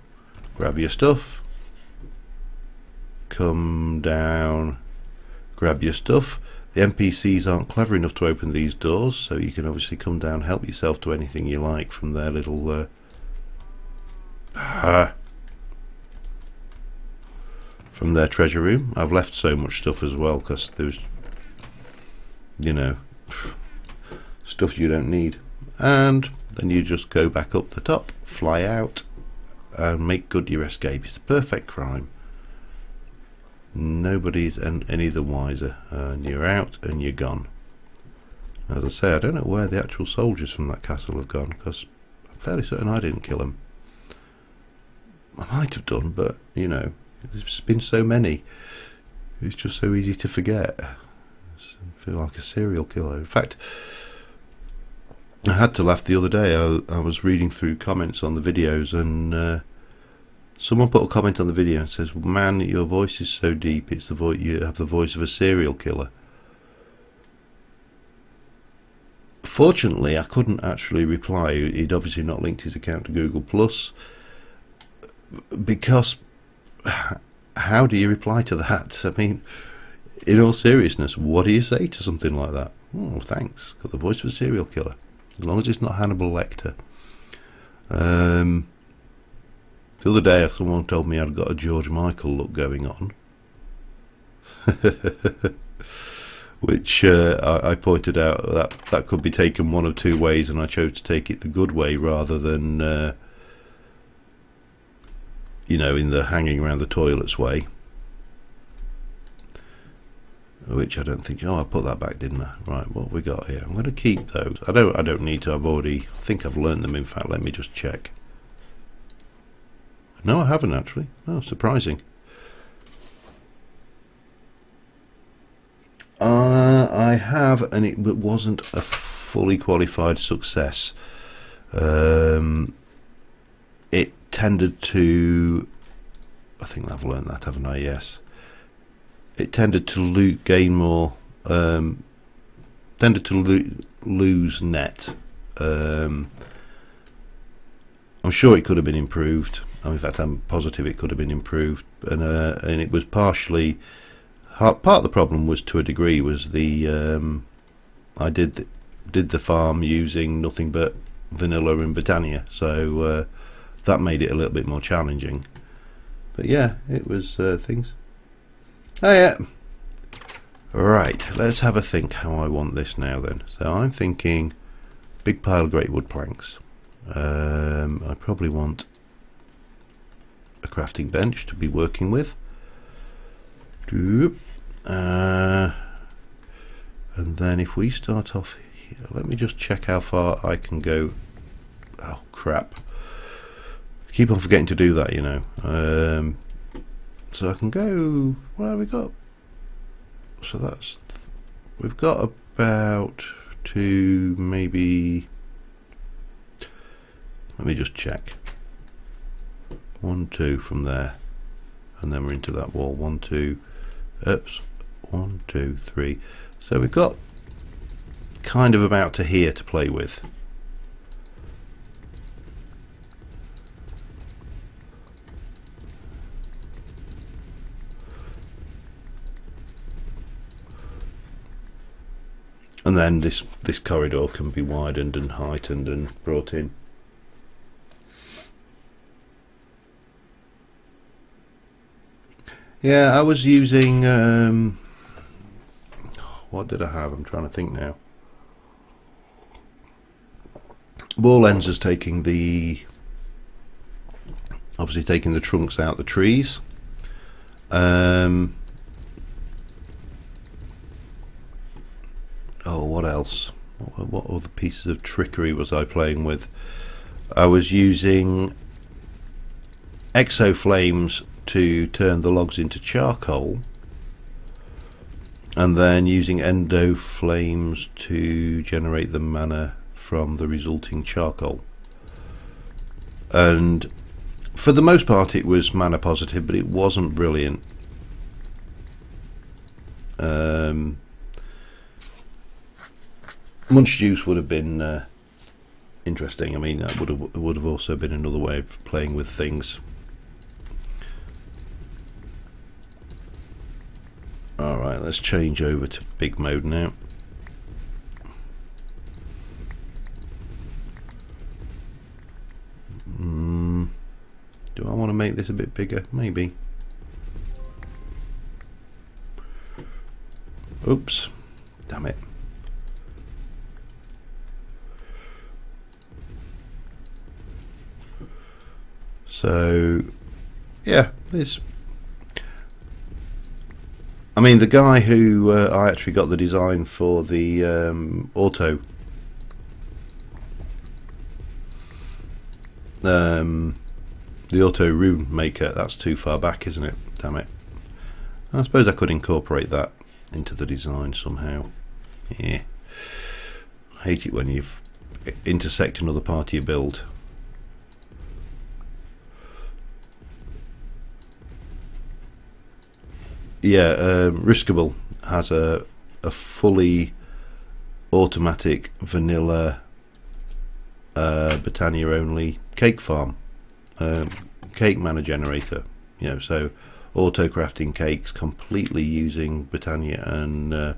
grab your stuff, come down, grab your stuff. The NPCs aren't clever enough to open these doors, so you can obviously come down, help yourself to anything you like from their little from their treasure room. I've left so much stuff as well because there's, you know, stuff you don't need. And then you just go back up the top, fly out, and make good your escape. It's a perfect crime. Nobody's any the wiser, and you're out and you're gone. As I say, I don't know where the actual soldiers from that castle have gone, because I'm fairly certain I didn't kill them. I might have done, but you know, there's been so many, it's just so easy to forget. I feel like a serial killer. In fact, I had to laugh the other day. I was reading through comments on the videos, and someone put a comment on the video and says, "Man, your voice is so deep. It's the voice, you have the voice of a serial killer." Fortunately, I couldn't actually reply. He'd obviously not linked his account to Google Plus, because how do you reply to that? I mean, in all seriousness, what do you say to something like that? Oh, thanks. Got the voice of a serial killer. As long as it's not Hannibal Lecter. The other day someone told me I'd got a George Michael look going on. Which I pointed out that could be taken one of two ways, and I chose to take it the good way rather than you know, in the hanging around the toilets way. Which I don't think. Oh, I put that back, didn't I? Right, what have we got here? I'm going to keep those. I don't need to. I think I've learned them. In fact, let me just check. No, I haven't actually. Oh, surprising. I have, and it wasn't a fully qualified success. It tended to, I think I've learned that, haven't I? Yes. It tended to gain more, tended to lose net. I'm sure it could have been improved. In fact, I'm positive it could have been improved, and it was partially. Part of the problem was, to a degree, was the I did the farm using nothing but vanilla and Britannia, so that made it a little bit more challenging. But yeah, it was things. Oh yeah. Right, let's have a think how I want this now then. So I'm thinking big pile of great wood planks. I probably want a crafting bench to be working with. And then if we start off here, let me just check how far I can go. Oh crap, keep on forgetting to do that, you know. So I can go, well, we got, so that's, we've got about to maybe, let me just check, 1 2 from there, and then we're into that wall. 1 2, oops, 1 2 3. So we've got kind of about to here to play with. And then this corridor can be widened and heightened and brought in. Yeah, I was using what did I have? I'm trying to think now. Ball ends is taking the, obviously taking the trunks out the trees. Oh, what else? What other pieces of trickery was I playing with? I was using exo flames to turn the logs into charcoal, and then using endo flames to generate the mana from the resulting charcoal. And for the most part it was mana positive, but it wasn't brilliant. Munch juice would have been interesting. I mean, that would have also been another way of playing with things. Alright, let's change over to big mode now. Do I want to make this a bit bigger? Maybe. Oops. Damn it. So, yeah, this. I mean, the guy who I actually got the design for the auto rune maker, that's too far back, isn't it? Damn it. I suppose I could incorporate that into the design somehow. Yeah. I hate it when you intersect another part of your build. Yeah, Riskable has a fully automatic vanilla Britannia only cake farm, cake mana generator, you know, so auto crafting cakes completely using Britannia and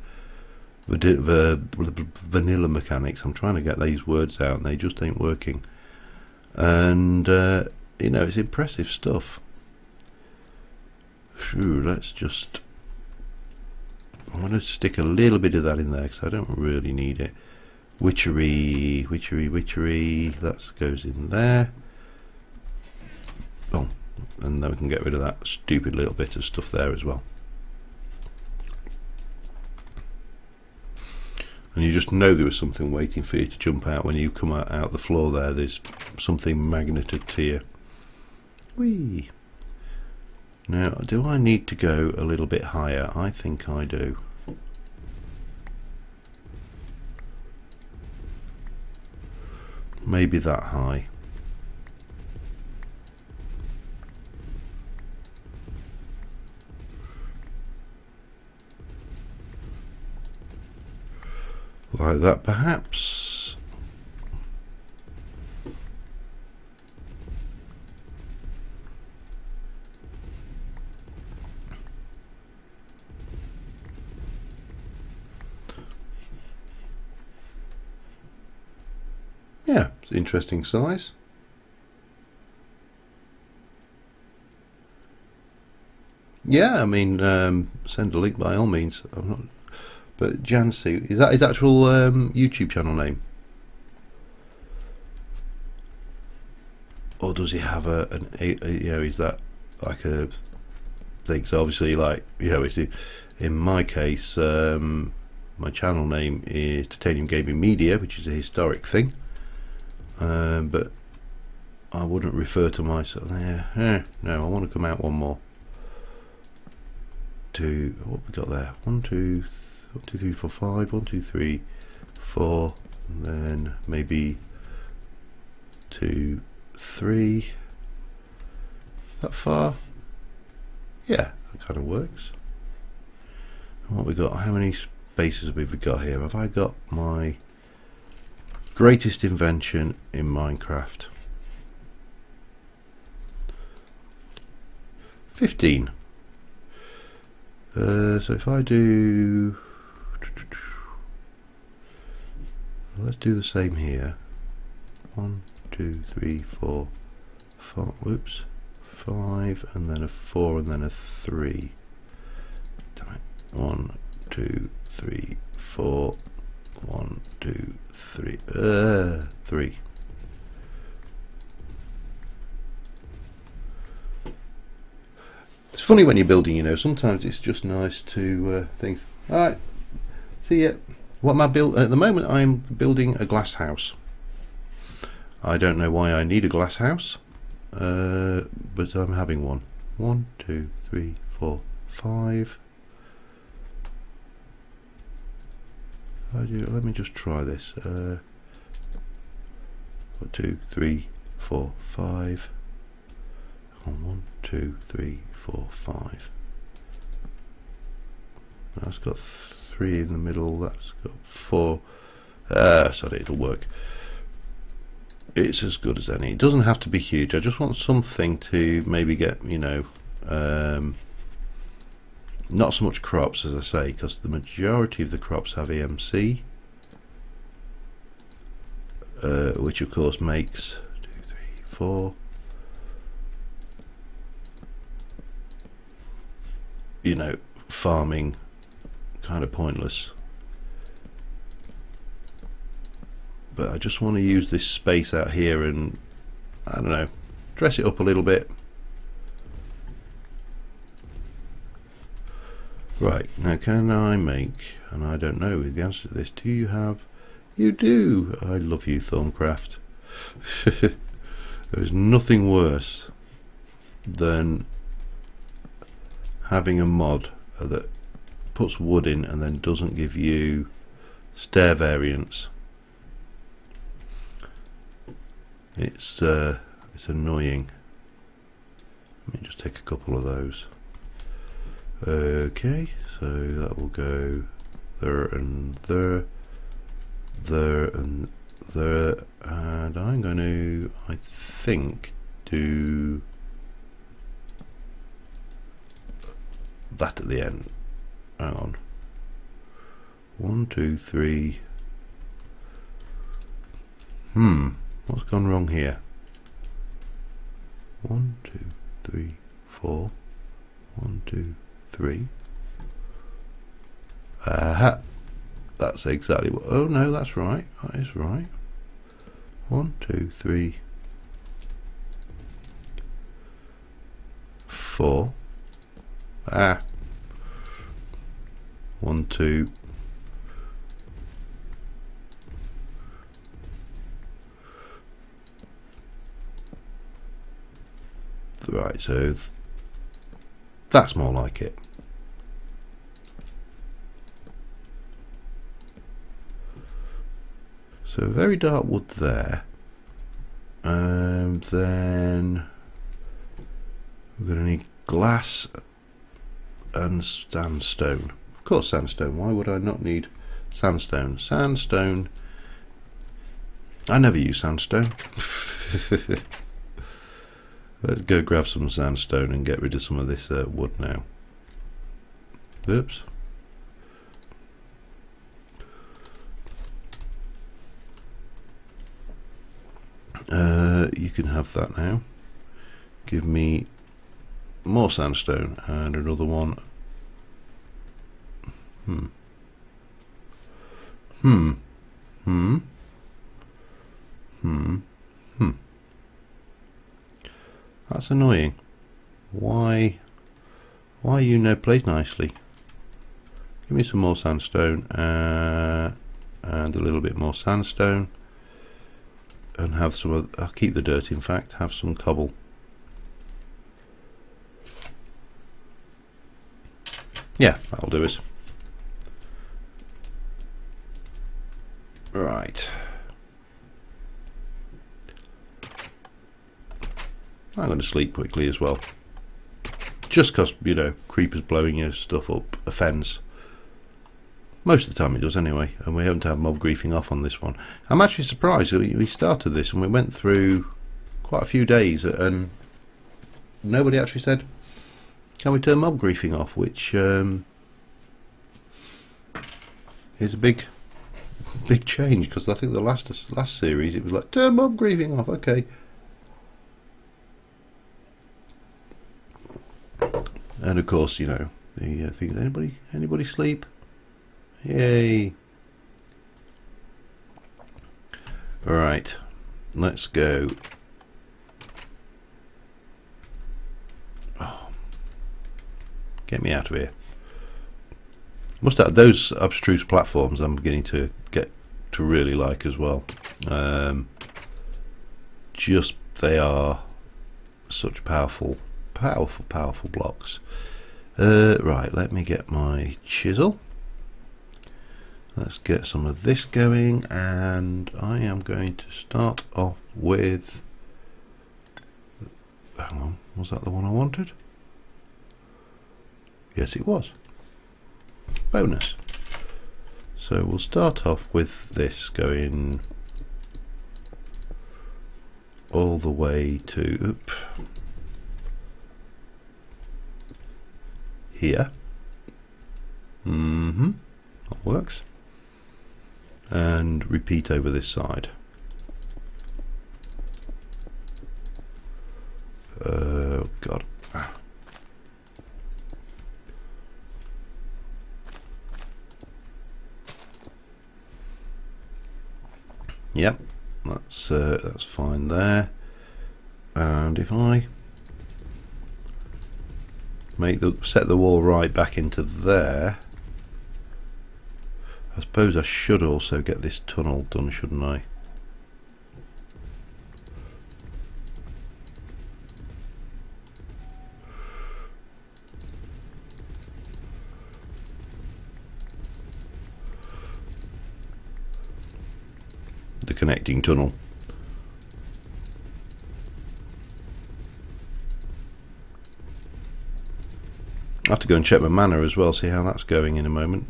vanilla mechanics. I'm trying to get these words out and they just ain't working, and you know, it's impressive stuff. Sure, let's just, I'm going to stick a little bit of that in there because I don't really need it. Witchery, that goes in there. Oh, and then we can get rid of that stupid little bit of stuff there as well. And you just know there was something waiting for you to jump out when you come out the floor there. There's something magneted to you. Whee! Now, do I need to go a little bit higher? I think I do. Maybe that high. Like that, perhaps. Yeah, it's interesting size. Yeah, I mean, send a link by all means. I'm not, but Jansi, is that his actual YouTube channel name, or does he have a you know, is that like a thing? So obviously, like, you know, it's in my case, my channel name is Titanium Gaming Media, which is a historic thing. But I wouldn't refer to myself there. No, I want to come out one more. To what we got there? 1, 2, 3, 4, 5. 1, 2, 3, 4. And then maybe 2, 3. That far? Yeah, that kind of works. And what we got? How many spaces have we got here? Have I got my greatest invention in Minecraft? 15. So if I do, let's do the same here. 1, 2, 3, 4, 5. Whoops, 5, and then a 4, and then a 3. Damn it. 1, 2, 3, 4. 1, 2, 3. 3. It's funny when you're building, you know, sometimes it's just nice to think, alright, see ya. What am I building? At the moment I'm building a glass house. I don't know why I need a glass house, but I'm having one. 1, 2, 3, 4, 5. Let me just try this. 1, 2, 3, 4, 5. 1, 2, 3, 4, 5. That's got 3 in the middle. That's got 4. Sorry, it'll work. It's as good as any. It doesn't have to be huge. I just want something to maybe get, you know, not so much crops, as I say, because the majority of the crops have EMC, which of course makes 2, 3, 4. You know, farming kind of pointless. But I just want to use this space out here and, I don't know, dress it up a little bit. Right, now can I make, and I don't know the answer to this, do you have, you do, I love you Thorncraft. There is nothing worse than having a mod that puts wood in and then doesn't give you stair variants. It's annoying. Let me just take a couple of those. Okay, so that will go there and there, there and there, and I'm going to, I think, do that at the end. Hang on. 1, 2, 3. What's gone wrong here? 1, 2, 3, 4. 1, 2, 3. Aha! That's exactly what. Oh no, that's right. That is right. 1, 2, 3, 4. 1, 2. 3. right, so that's more like it. So very dark wood there. Then we're going to need glass and sandstone. Of course sandstone, why would I not need sandstone? Sandstone, I never use sandstone. Let's go grab some sandstone and get rid of some of this wood now. Oops. You can have that now. Give me more sandstone and another one. That's annoying. Why you no place nicely? Give me some more sandstone and a little bit more sandstone, and have some. I'll keep the dirt. In fact, have some cobble. Yeah, that'll do us. Right. I'm going to sleep quickly as well. Just because, you know, creepers blowing your stuff up offends. Most of the time it does anyway, and we haven't had mob griefing off on this one. I'm actually surprised. We started this and we went through quite a few days and nobody actually said, can we turn mob griefing off, which is a big change, because I think the last series it was like, turn mob griefing off, okay. And of course, you know, the thing, anybody sleep? Yay. Alright, let's go. Oh, get me out of here. Must have those abstruse platforms I'm beginning to get to really like as well. Just they are such powerful blocks. Right, let me get my chisel. Let's get some of this going, and I am going to start off with, hang on, was that the one I wanted? Yes, it was. Bonus. So we'll start off with this going all the way to here. That works. And repeat over this side. Oh God. Yep, that's fine there. And if I set the wall right back into there, I suppose I should also get this tunnel done, shouldn't I? The connecting tunnel. I have to go and check my mana as well, see how that's going in a moment.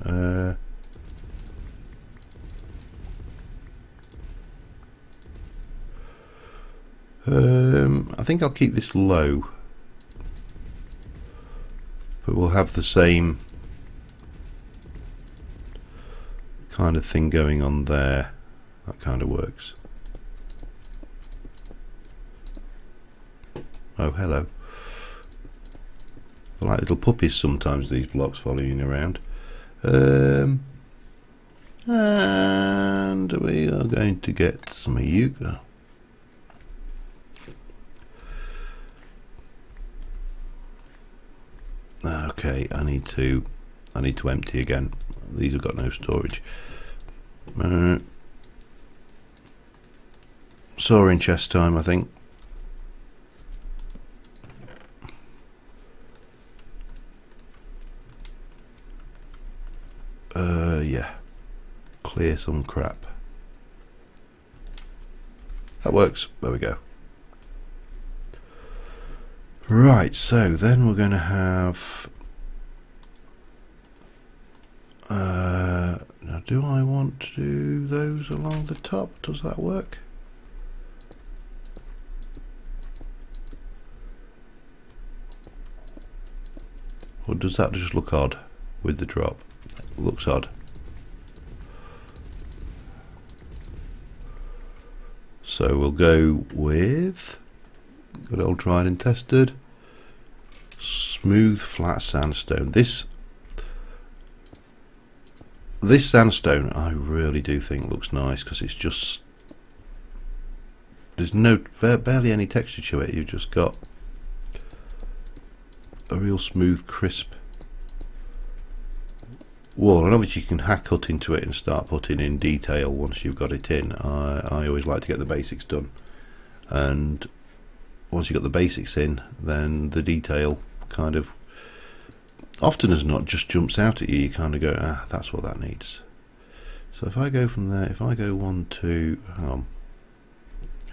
I think I'll keep this low, but we'll have the same kind of thing going on there. That kind of works. Oh, hello. They're like little puppies sometimes, these blocks following around. And we are going to get some of you. Okay, I need to empty again. These have got no storage. Soaring chest time, I think. clear some crap. That works. There we go. Right, so then we're going to have now do I want to do those along the top? Does that work? Or does that just look odd with the drop? It looks odd. So we'll go with good old tried and tested smooth flat sandstone. This sandstone I really do think looks nice because it's just, there's barely any texture to it. You've just got a real smooth, crisp wall, and obviously you can hack cut into it and start putting in detail once you've got it in. I always like to get the basics done, and once you've got the basics in, then the detail kind of often as not just jumps out at you. You kind of go, ah, that's what that needs. So if I go from there, if I go 1, 2,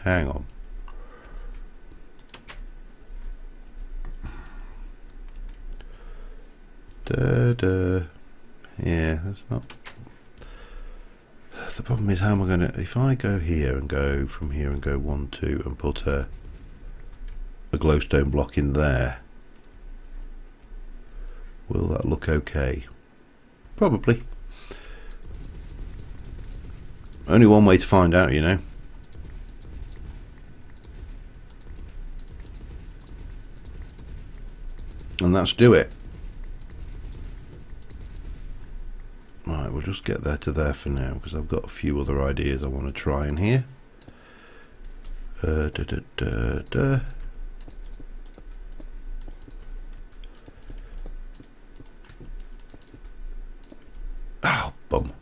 hang on. Yeah, that's not. The problem is, how am I going to? If I go here and go from here and go 1, 2 and put a glowstone block in there, will that look okay? Probably. Only one way to find out, you know. And that's do it. Right, we'll just get there to there for now because I've got a few other ideas I want to try in here. Oh, bum.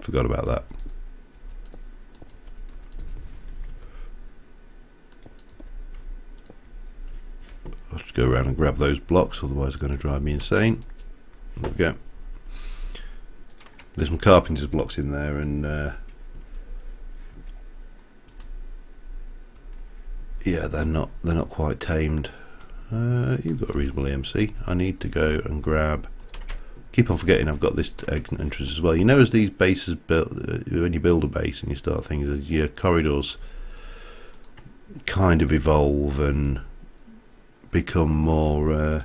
Forgot about that. I'll just go around and grab those blocks, otherwise they're going to drive me insane. There we go. There's some carpenter's blocks in there, and yeah, they're not quite tamed. You've got a reasonable EMC. I need to go and grab. Keep on forgetting I've got this entrance as well. You know, as these bases built, when you build a base and you start things, your corridors kind of evolve and become more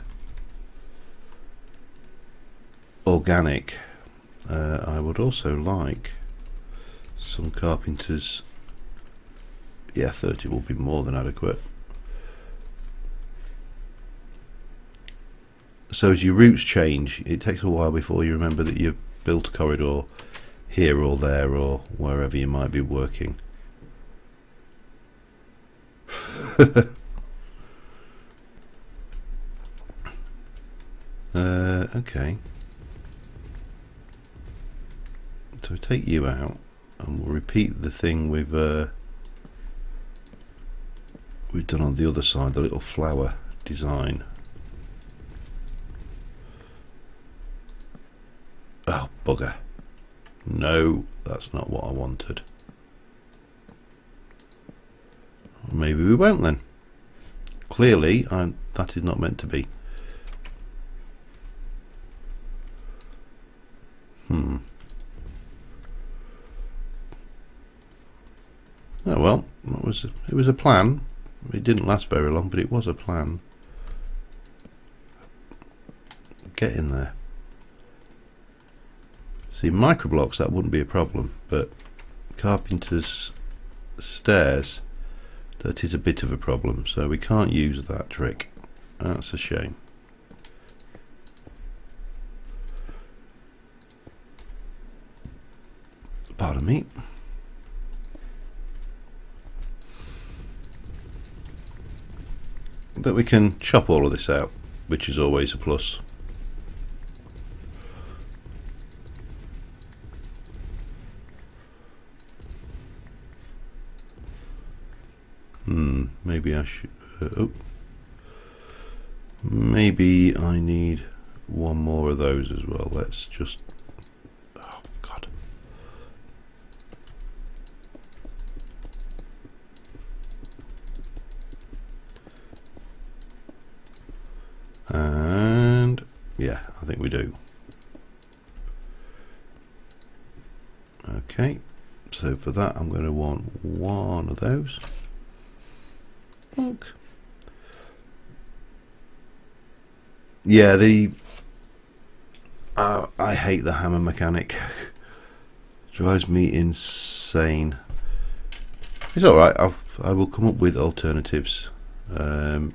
organic. I would also like some carpenters. Yeah, 30 will be more than adequate. So as your routes change, it takes a while before you remember that you've built a corridor here or there or wherever you might be working. Okay. So we take you out and we'll repeat the thing we've done on the other side, the little flower design. Oh, bugger. No, that's not what I wanted. Maybe we won't then. Clearly, that is not meant to be. Oh well, it was a plan. It didn't last very long, but it was a plan. Get in there. See, microblocks, that wouldn't be a problem, but carpenter's stairs, that is a bit of a problem, so we can't use that trick. That's a shame. Pardon me. But we can chop all of this out, which is always a plus. Maybe I should. Oh, maybe I need one more of those as well. Let's just. Oh God. we do. Okay, so for that I'm going to want one of those. Look. Yeah, I hate the hammer mechanic. Drives me insane. It's alright, I will come up with alternatives. Half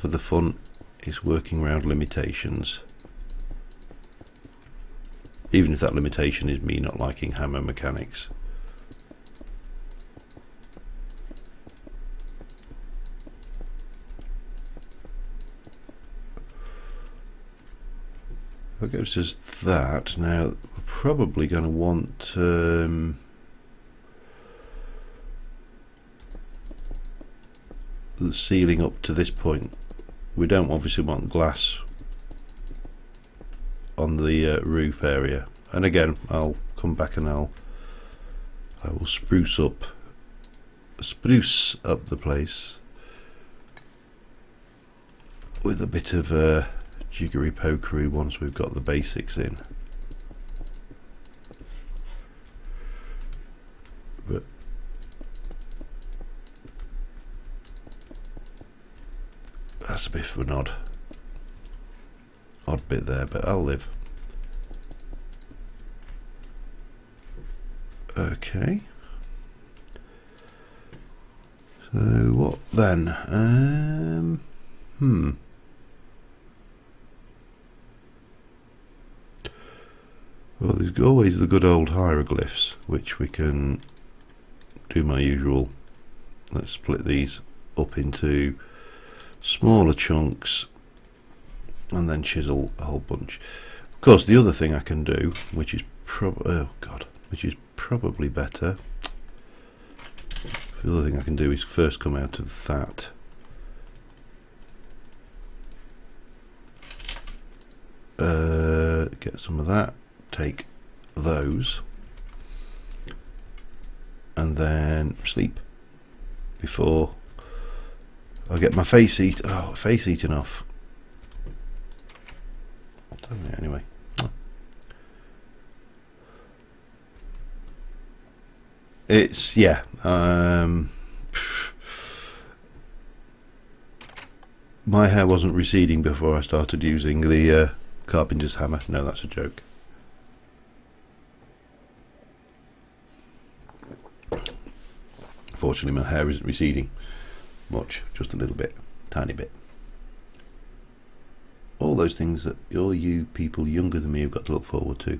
of the fun is working around limitations. Even if that limitation is me not liking hammer mechanics. If it goes just that, now we're probably going to want the ceiling up to this point. We don't obviously want glass on the roof area, and again I'll come back and I will spruce up the place with a bit of jiggery pokery once we've got the basics in. But that's a bit of an odd bit there, but I'll live. Okay, so what then? Well, there's always the good old hieroglyphs, which we can do my usual. Let's split these up into smaller chunks and then chisel a whole bunch. Of course, the other thing I can do, which is probably better. The other thing I can do is first come out of that. Get some of that. Take those. And then sleep before I get my face eaten off. Damn it, anyway. It's, yeah, my hair wasn't receding before I started using the carpenter's hammer. No, that's a joke. Fortunately, my hair isn't receding much, just a little bit, tiny bit. All those things that all you people younger than me have got to look forward to.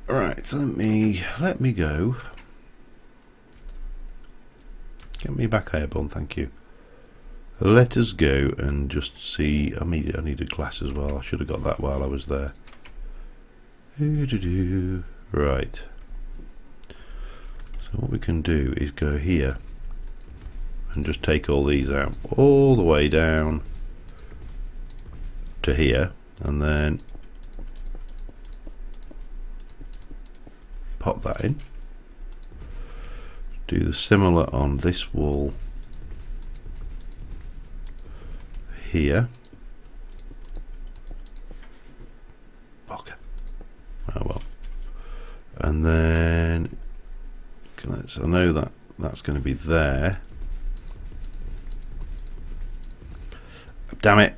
Right, so let me go. Get me back, Airborne, thank you. Let us go and just see. I need a glass as well. I should have got that while I was there. Right. So what we can do is go here and just take all these out, all the way down to here, and then pop that in. Do the similar on this wall here. Okay. Oh well. And then I know that that's going to be there. Damn it!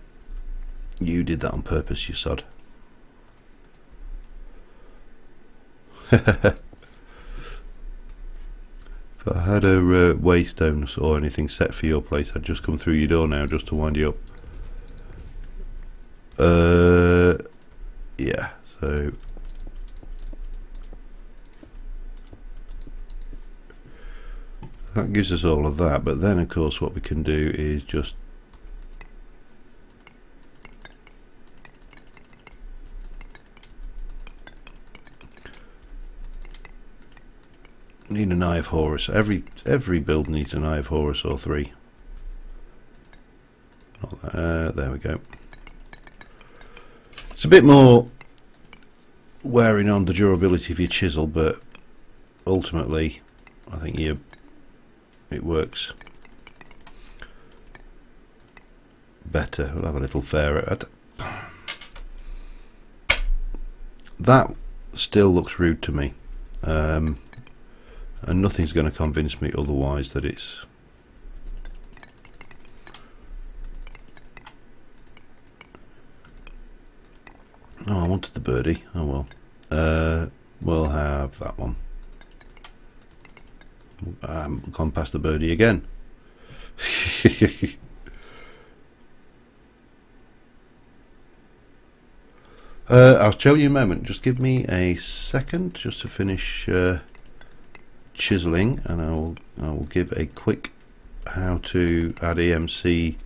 You did that on purpose, you sod. If I had a waystone or anything set for your place, I'd just come through your door now just to wind you up. Yeah, so that gives us all of that, but then of course what we can do is just need an Eye of Horus. Every build needs an Eye of Horus or 3. Not that, there we go. It's a bit more wearing on the durability of your chisel, but ultimately I think it works. better. We'll have a little fairer. That still looks rude to me, and nothing's going to convince me otherwise that it's... Oh, I wanted the birdie. Oh well. We'll have that one. Gone past the birdie again. I'll show you in a moment. Just give me a second just to finish chiseling, and I will give a quick how to add EMC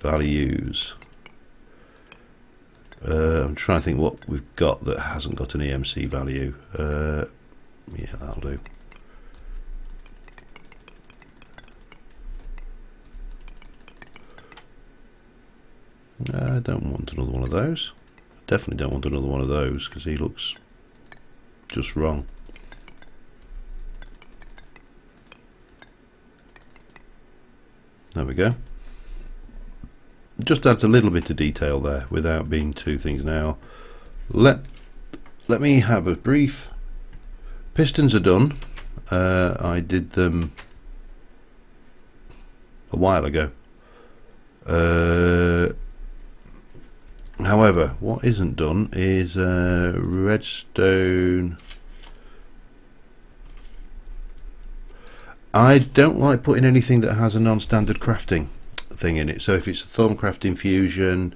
values. I'm trying to think what we've got that hasn't got an EMC value. Yeah, that'll do. I don't want another one of those. I definitely don't want another one of those because he looks just wrong. There we go. Just adds a little bit of detail there without being two things. Now let me have a brief. Pistons are done. I did them a while ago. However, what isn't done is redstone. I don't like putting anything that has a non-standard crafting thing in it. So if it's a Thorncraft infusion,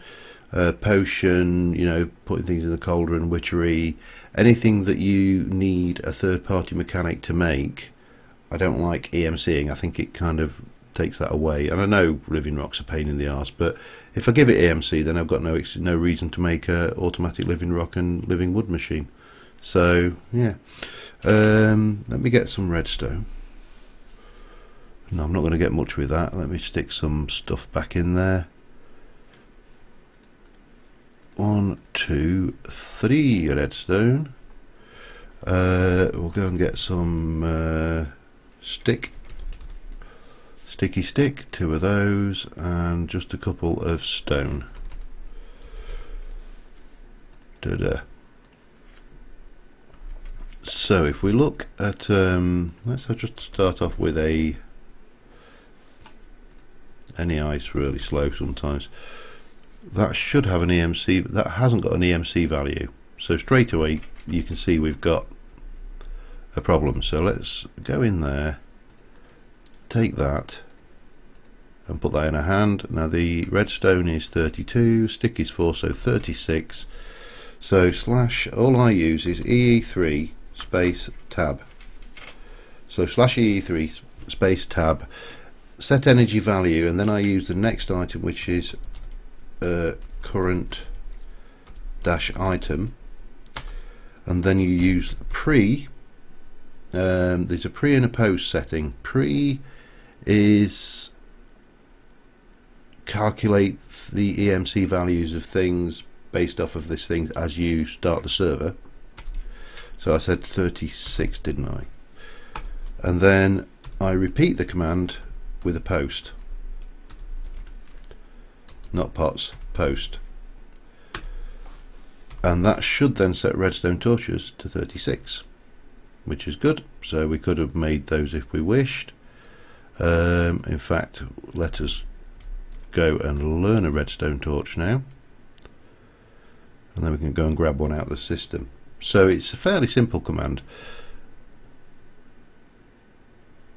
potion, you know, putting things in the cauldron, witchery, anything that you need a third-party mechanic to make, I don't like EMCing. I think it kind of takes that away. And I know living rock's a pain in the arse, but if I give it EMC, then I've got no reason to make a automatic living rock and living wood machine. So yeah, let me get some redstone. No, I'm not going to get much with that. Let me stick some stuff back in there. 1, 2, 3 redstone. We'll go and get some sticky stick, 2 of those, and just a couple of stone. So if we look at, let's just start off with a... Any ice really slow sometimes. That should have an EMC. That hasn't got an EMC value. So straight away you can see we've got a problem. So let's go in there, take that, and put that in a hand. Now the redstone is 32, stick is 4, so 36. So slash, all I use is EE3 space tab. So slash EE3 space tab. Set energy value, and then I use the next item, which is current dash item, and then you use pre. There's a pre and a post setting. Pre is calculate the EMC values of things based off of this thing as you start the server. So I said 36, didn't I? And then I repeat the command with a post, not pots, post, and that should then set redstone torches to 36, which is good. So we could have made those if we wished. In fact, let us go and learn a redstone torch now, and then we can go and grab one out of the system. So it's a fairly simple command.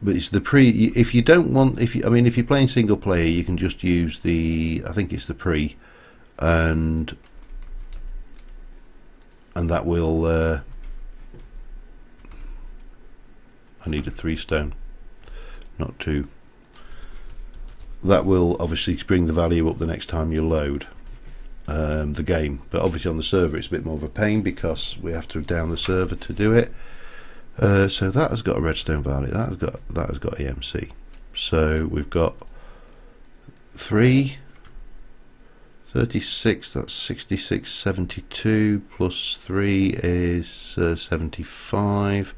But it's the pre. If you don't want, if you're playing single player, you can just use the. I think it's the pre, and that will. I needed 3 stone, not 2. That will obviously bring the value up the next time you load the game. But obviously on the server, it's a bit more of a pain because we have to down the server to do it. So that has got a redstone value. That has got EMC. So we've got 3, 36. That's 66, 72 plus 3 is 75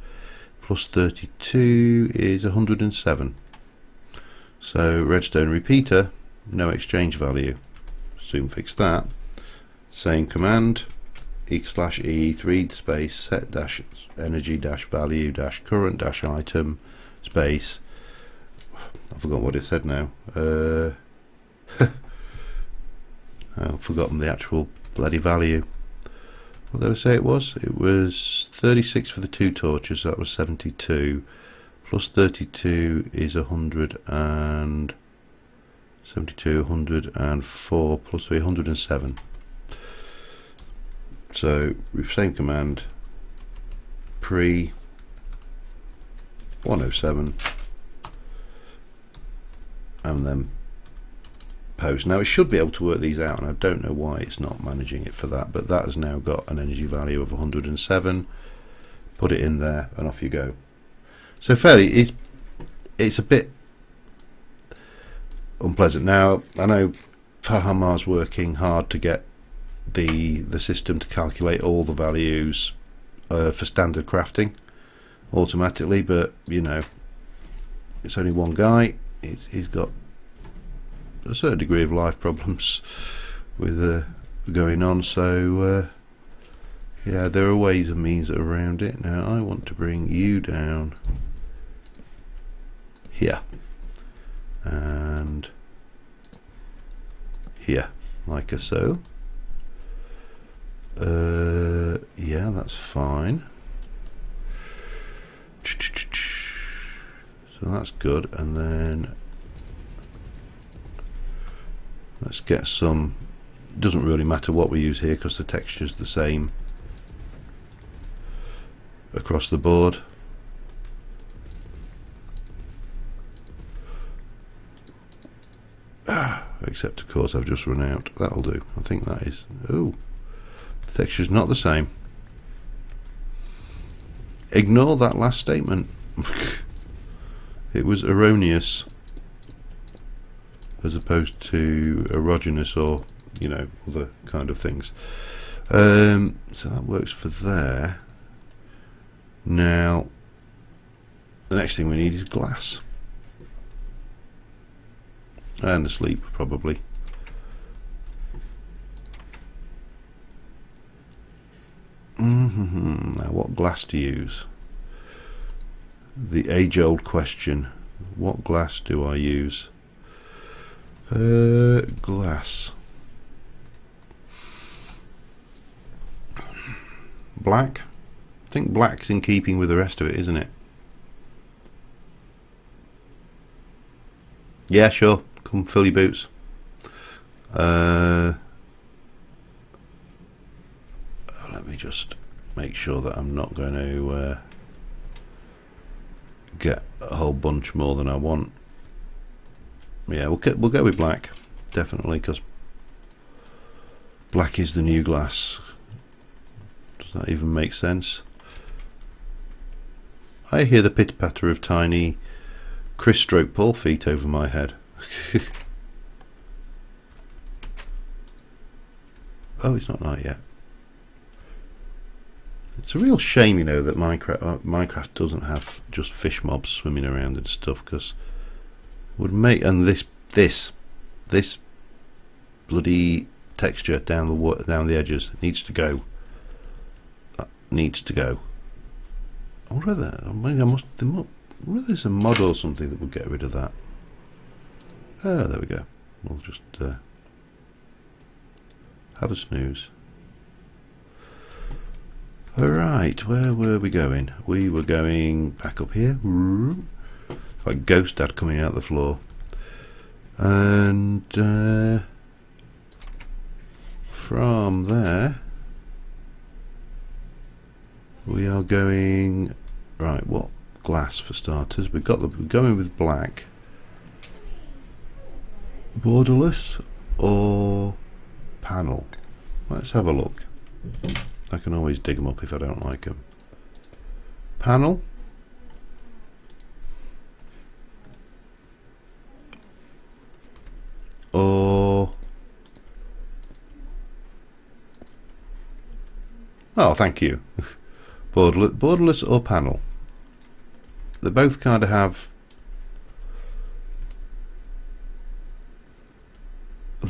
plus 32 is 107. So redstone repeater no exchange value. Soon fix that. Same command, /e 3 space set dash energy dash value dash current dash item space. I've forgotten what it said now. I've forgotten the actual bloody value. What did I say it was? It was 36 for the 2 torches, so that was 72. Plus 32 is 100 and 72, 104 plus 307. So same command, pre 107, and then post. Now it should be able to work these out, and I don't know why it's not managing it for that, but that has now got an energy value of 107. Put it in there and off you go. So fairly, it's a bit unpleasant. Now I know Fahamar's working hard to get the system to calculate all the values for standard crafting automatically, but you know, it's only one guy. He's got a certain degree of life problems with going on, so yeah, there are ways and means around it. Now I want to bring you down here and here, like so. Yeah, that's fine. So that's good, and then let's get some. It doesn't really matter what we use here because the texture's the same across the board. Except of course I've just run out. That'll do. I think that is. Oh, the texture's not the same. Ignore that last statement. It was erroneous as opposed to erogenous, or you know, other kind of things. So that works for there. Now the next thing we need is glass and asleep probably. Now what glass to use? The age-old question. What glass do I use? Glass. Black. I think black's in keeping with the rest of it, isn't it? Yeah, sure. Come fill your boots. Let me just make sure that I'm not going to get a whole bunch more than I want. Yeah, we'll go with black, definitely, because black is the new glass. Does that even make sense? I hear the pitter-patter of tiny Chris stroke Paul feet over my head. Oh, it's not night yet. It's a real shame, you know, that Minecraft doesn't have just fish mobs swimming around and stuff, because would make, and this bloody texture down the edges needs to go. That needs to go. I wonder whether there's a mod or something that will get rid of that. Oh, there we go. We'll just have a snooze. Alright, where were we going? We were going back up here. Like Ghost Dad coming out the floor. And from there we are going, right, what glass for starters? We're going with black. Borderless or panel? Let's have a look. I can always dig them up if I don't like them. Panel. Or... oh, thank you. Borderless or panel. They both kind of have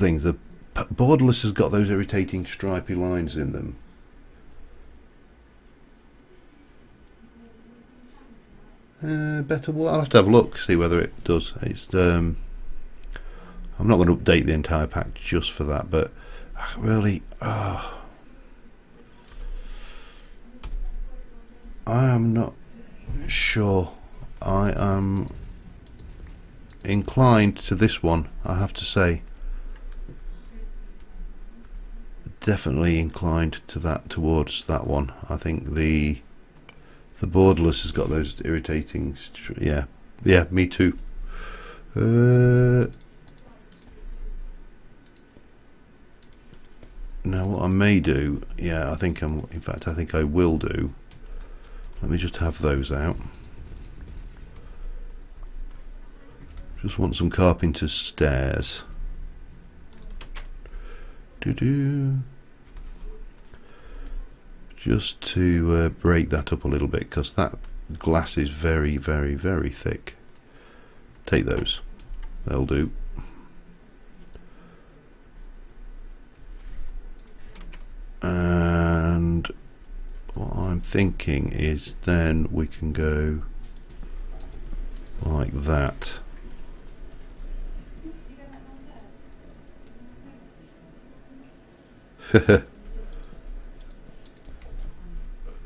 things. The borderless has got those irritating stripy lines in them. Better. Well, I'll have to have a look, see whether it does. It's I'm not going to update the entire pack just for that, but really, I am not sure. I am inclined to this one, I have to say. Definitely inclined to that, towards that one. I think the borderless has got those irritating, yeah, me too. Now what I may do, yeah, I think in fact I think I will do, let me just have those out. Just want some carpenter's stairs. Just to break that up a little bit, because that glass is very, very, very thick. Take those, they'll do. And what I'm thinking is then we can go like that.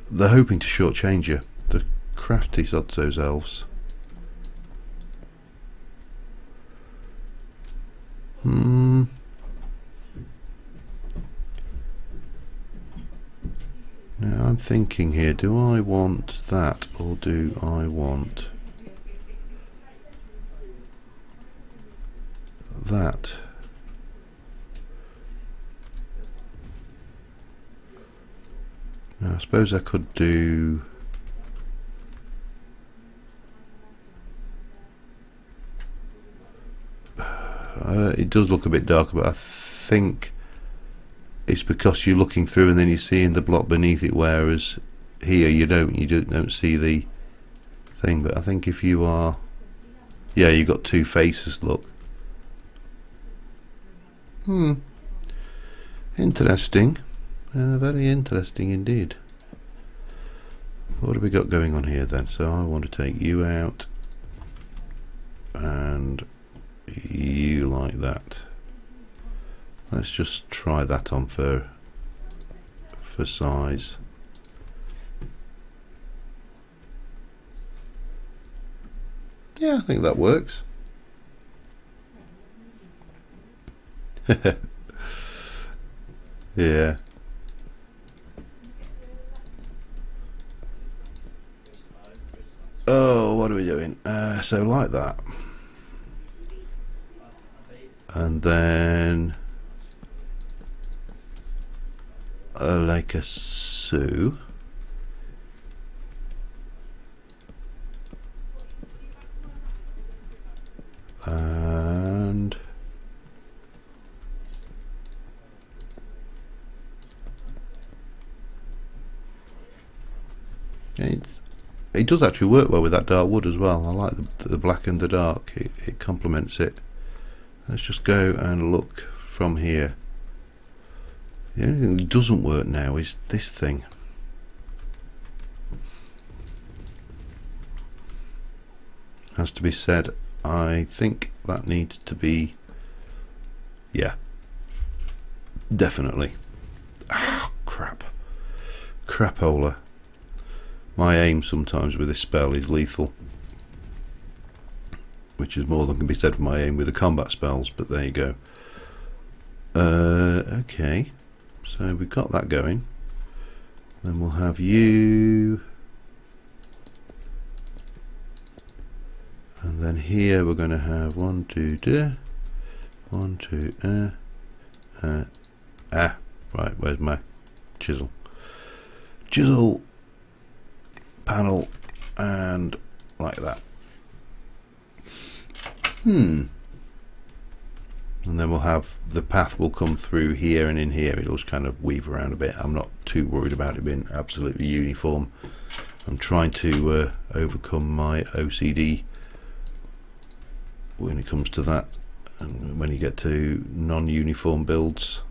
They're hoping to shortchange you. The crafty sods, those elves. Now I'm thinking here, do I want that or do I want that? Now, I suppose I could do it does look a bit darker, but I think it's because you're looking through and then you're seeing the block beneath it, whereas here you don't see the thing. But I think if you are, yeah, you've got two faces, look. Interesting. Very interesting indeed. What have we got going on here then? So I want to take you out and you like that. Let's just try that on for size. Yeah, I think that works. Yeah. Oh, what are we doing? So like that. And then like a so. And it does actually work well with that dark wood as well. I like the black and the dark. It complements it. Let's just go and look from here. The only thing that doesn't work now is this thing. Has to be said. I think that needs to be, yeah, definitely. Ah, crap. Crapola. My aim sometimes with this spell is lethal, which is more than can be said for my aim with the combat spells, but there you go. Okay, so we've got that going. Then we'll have you, and then here we're going to have 1, 2, 1, 2, right, where's my chisel? Chisel, panel, and like that. And then we'll have the path will come through here and in here. It'll just kind of weave around a bit. I'm not too worried about it being absolutely uniform. I'm trying to overcome my OCD when it comes to that. And when you get to non-uniform builds,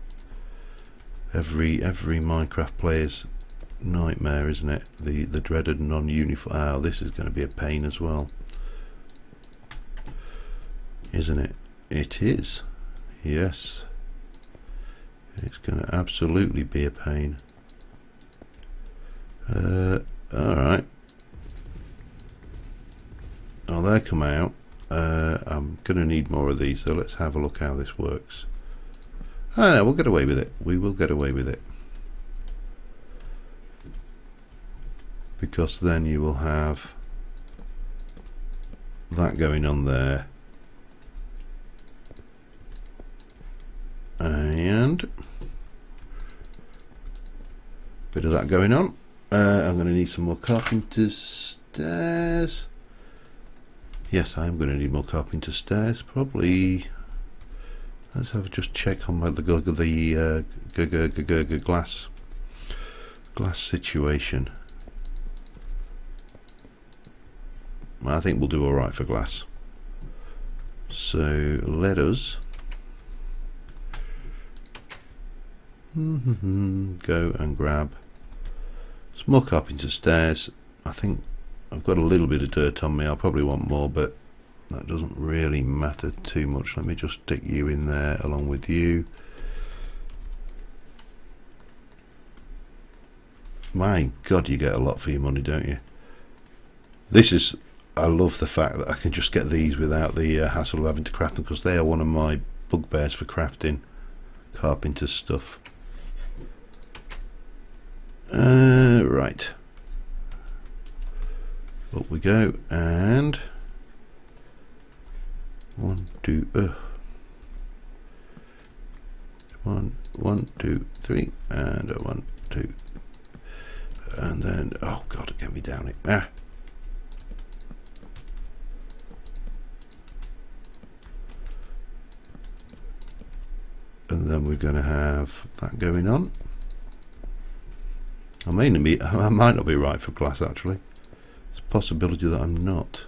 every Minecraft player's nightmare, isn't it? The dreaded non-uniform. Oh, this is going to be a pain as well, isn't it? It is. Yes, it's going to absolutely be a pain. Alright. Oh, they come out. I'm going to need more of these, so let's have a look how this works. Oh no, we'll get away with it. We will get away with it. Because then you will have that going on there. And a bit of that going on. I'm going to need some more carpenter's stairs. Yes, I am going to need more carpenter's stairs. Probably. Let's have a just check on the glass situation. I think we'll do all right for glass. So let us go and grab some more carpenter's stairs. I think I've got a little bit of dirt on me. I'll probably want more, but that doesn't really matter too much. Let me just stick you in there along with you. My God, you get a lot for your money, don't you? This is, I love the fact that I can just get these without the hassle of having to craft them, because they are one of my bugbears for crafting carpenter's stuff. Right, up we go, and 1, 2, 1, 2, 3, and 1, 2, and then, oh God, get me down it. And then we're going to have that going on. I might not be right for glass, actually. It's a possibility that I'm not.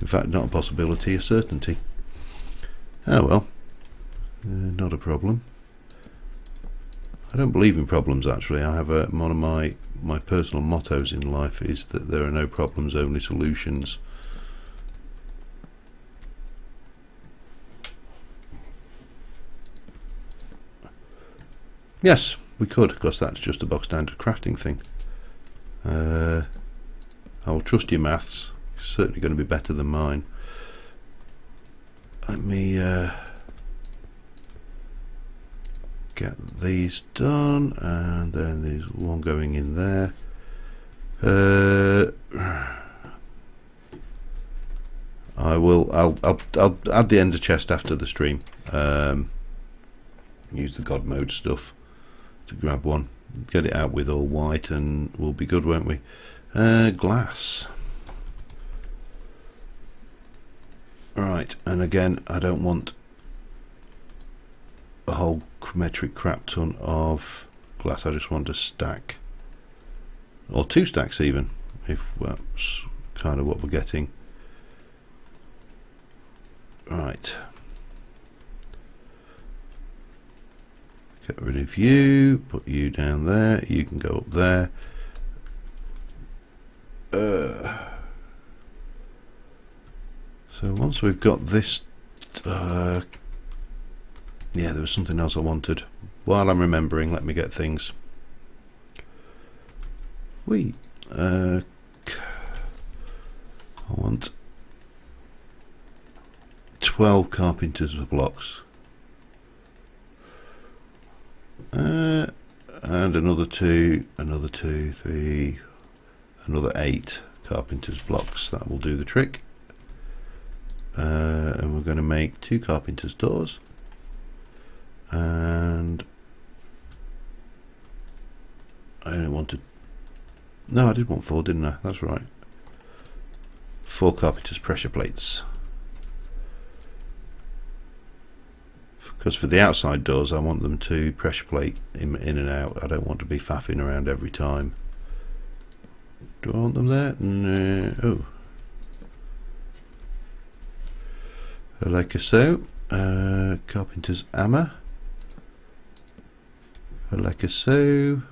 In fact, not a possibility, a certainty. Oh well, not a problem. I don't believe in problems, actually. I have one of my personal mottos in life is that there are no problems, only solutions. Yes, we could, because that's just a box standard crafting thing. I will trust your maths. It's certainly going to be better than mine. Let me get these done, and then there's one going in there. I'll add the ender chest after the stream. Use the God mode stuff to grab one, get it out with all white, and we'll be good, won't we? Glass. Right, and again, I don't want a whole metric crap ton of glass. I just want a stack, or 2 stacks even, if that's kind of what we're getting. Right. Get rid of you, put you down there, you can go up there. So once we've got this, yeah, there was something else I wanted. While I'm remembering, let me get things. I want 12 carpenter's blocks. And another 2, 3, another 8 carpenter's blocks. That will do the trick. And we're going to make 2 carpenter's doors, and I only wanted, no, I did want 4, didn't I? That's right, 4 carpenter's pressure plates. Because for the outside doors, I want them to pressure plate in and out. I don't want to be faffing around every time. Do I want them there? No. Oh. like so. Carpenter's hammer, like so.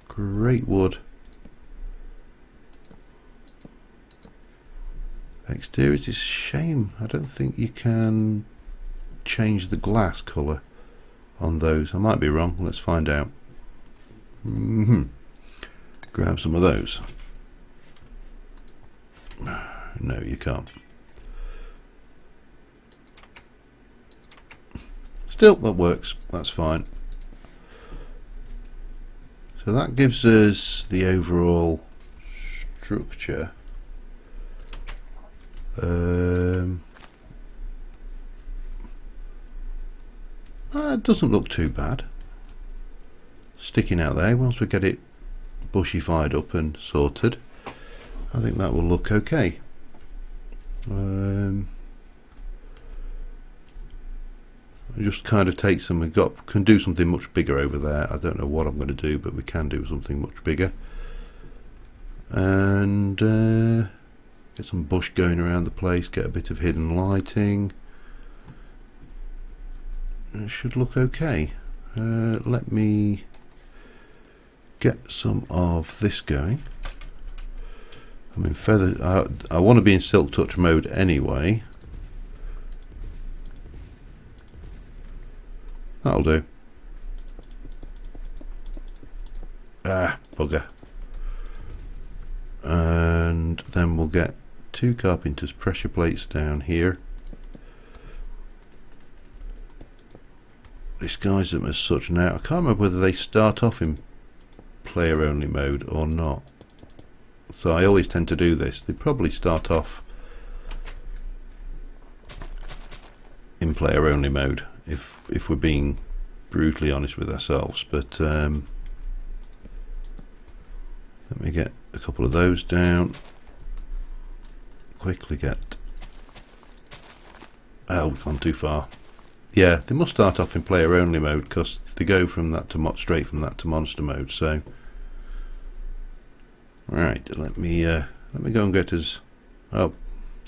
Great wood. Exterior is a shame. I don't think you can change the glass colour on those. I might be wrong. Let's find out. Grab some of those. No, you can't. Still, that works. That's fine. So that gives us the overall structure. It doesn't look too bad. Sticking out there, once we get it bushified up and sorted, I think that will look okay. Just kind of take some, can do something much bigger over there. I don't know what I'm going to do, but we can do something much bigger. And get some bush going around the place, get a bit of hidden lighting. It should look okay. Let me get some of this going. I'm in feather. I want to be in silk touch mode anyway. That'll do. Bugger. And then we'll get 2 carpenter's pressure plates down here. Disguise them as such now. I can't remember whether they start off in player only mode or not. So I always tend to do this. They probably start off in player only mode if we're being brutally honest with ourselves. But let me get a couple of those down. Quickly get. Oh, we've gone too far. Yeah, they must start off in player only mode because they go from that to straight from that to monster mode. So, right, let me go and get us. Oh,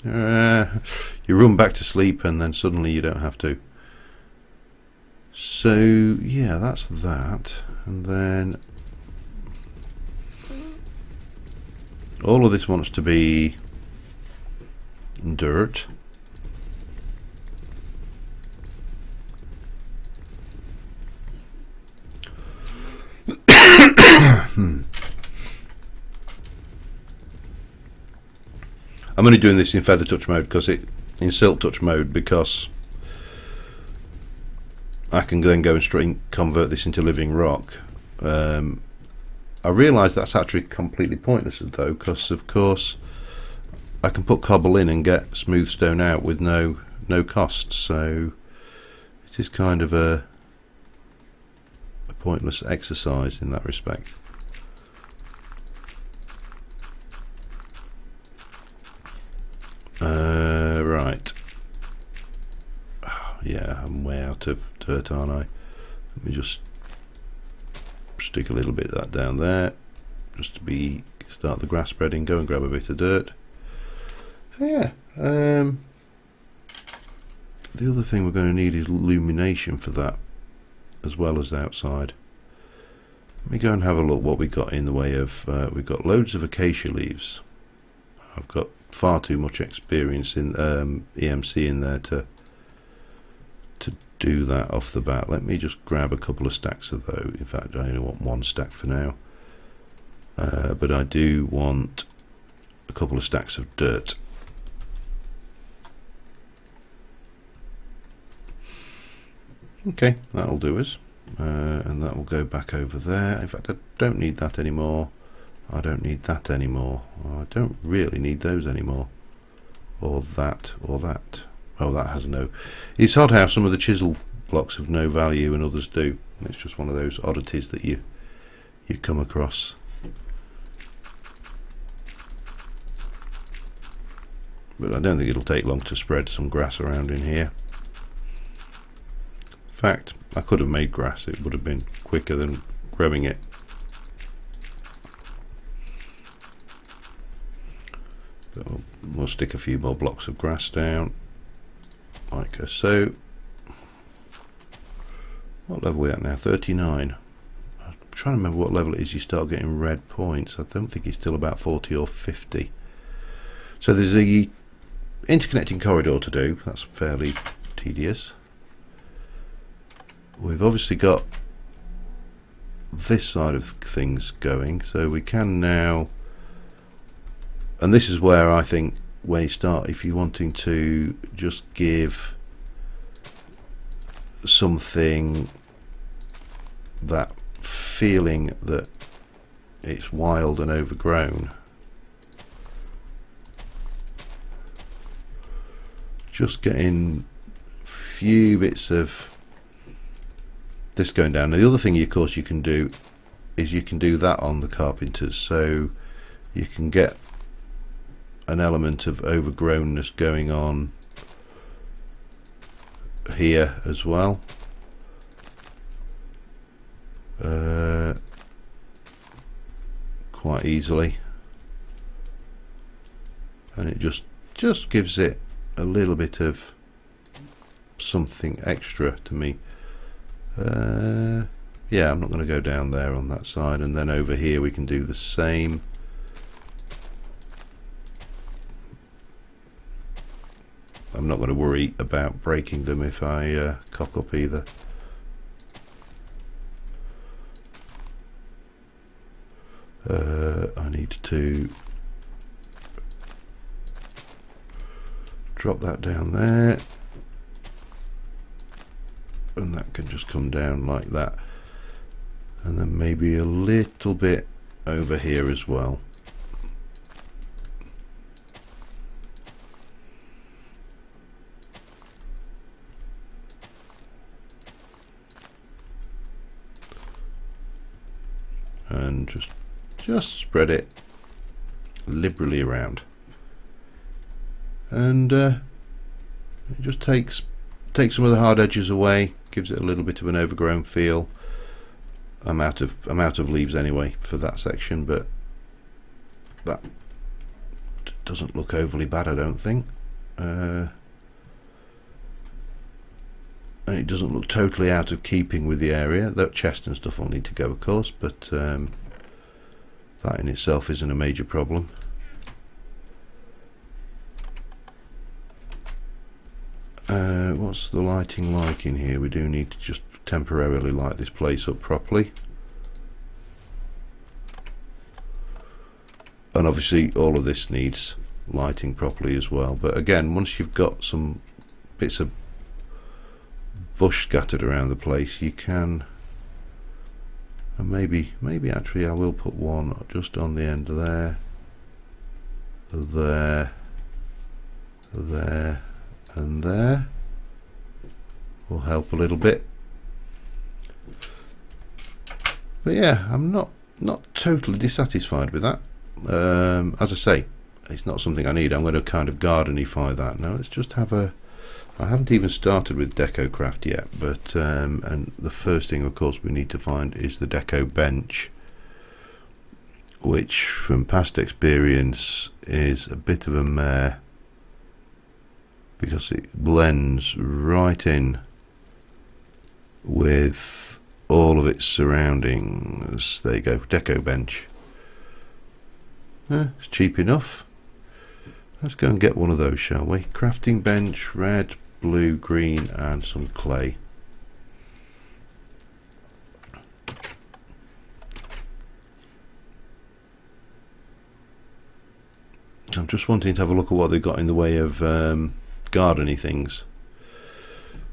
you run back to sleep and then suddenly you don't have to. So yeah, that's that, and then all of this wants to be dirt. I'm only doing this in feather touch mode because in silk touch mode because I can then go and straight convert this into living rock. I realise that's actually completely pointless though, because of course I can put cobble in and get smooth stone out with no cost. So it is kind of a pointless exercise in that respect. Right. Yeah, I'm way out of dirt, aren't I? Let me just stick a little bit of that down there, just to start the grass spreading. Go and grab a bit of dirt. So yeah, the other thing we're going to need is illumination for that, as well as outside. Let me go and have a look what we got in the way of. We've got loads of acacia leaves. I've got far too much experience in EMC in there to do that off the bat. Let me just grab a couple of stacks of those. In fact, I only want 1 stack for now, but I do want a couple of stacks of dirt. Okay, that'll do us, and that will go back over there. In fact, I don't need that anymore. I don't need that anymore. I don't really need those anymore, or that, or that. Oh, that has no. It's odd how some of the chisel blocks have no value and others do. It's just one of those oddities that you come across. But I don't think it'll take long to spread some grass around in here. In fact, I could have made grass. It would have been quicker than grabbing it. But we'll stick a few more blocks of grass down. striker. So what level are we at now? 39. I'm trying to remember what level it is you start getting red points. I don't think it's still about 40 or 50. So there's a interconnecting corridor to do. That's fairly tedious. We've obviously got this side of things going, so we can now, and this is where I think when you start, if you're wanting to just give something that feeling that it's wild and overgrown, just getting few bits of this going down. Now, the other thing of course you can do is you can do that on the carpenters, so you can get an element of overgrownness going on here as well. Quite easily, and it just gives it a little bit of something extra to me. Yeah, I'm not going to go down there on that side, and then over here we can do the same. I'm not going to worry about breaking them if I cock up either. I need to drop that down there, and that can just come down like that, and then maybe a little bit over here as well. And just spread it liberally around, and it just takes some of the hard edges away, gives it a little bit of an overgrown feel. I'm out of leaves anyway for that section, but that doesn't look overly bad, I don't think, and it doesn't look totally out of keeping with the area. That chest and stuff will need to go, of course, but that in itself isn't a major problem. What's the lighting like in here? We do need to just temporarily light this place up properly, and obviously all of this needs lighting properly as well. But again, once you've got some bits of bush scattered around the place, you can, and maybe actually I will put one just on the end there, there, and there will help a little bit. But yeah, I'm not totally dissatisfied with that. As I say, it's not something I need. I'm going to kind of gardenify that now. Let's just have a, I haven't even started with deco craft yet, but and the first thing of course we need to find is the deco bench, which from past experience is a bit of a mare because it blends right in with all of its surroundings. There you go, deco bench. It's cheap enough. Let's go and get one of those, shall we? Crafting bench, red, blue, green, and some clay. I'm just wanting to have a look at what they've got in the way of gardeny things.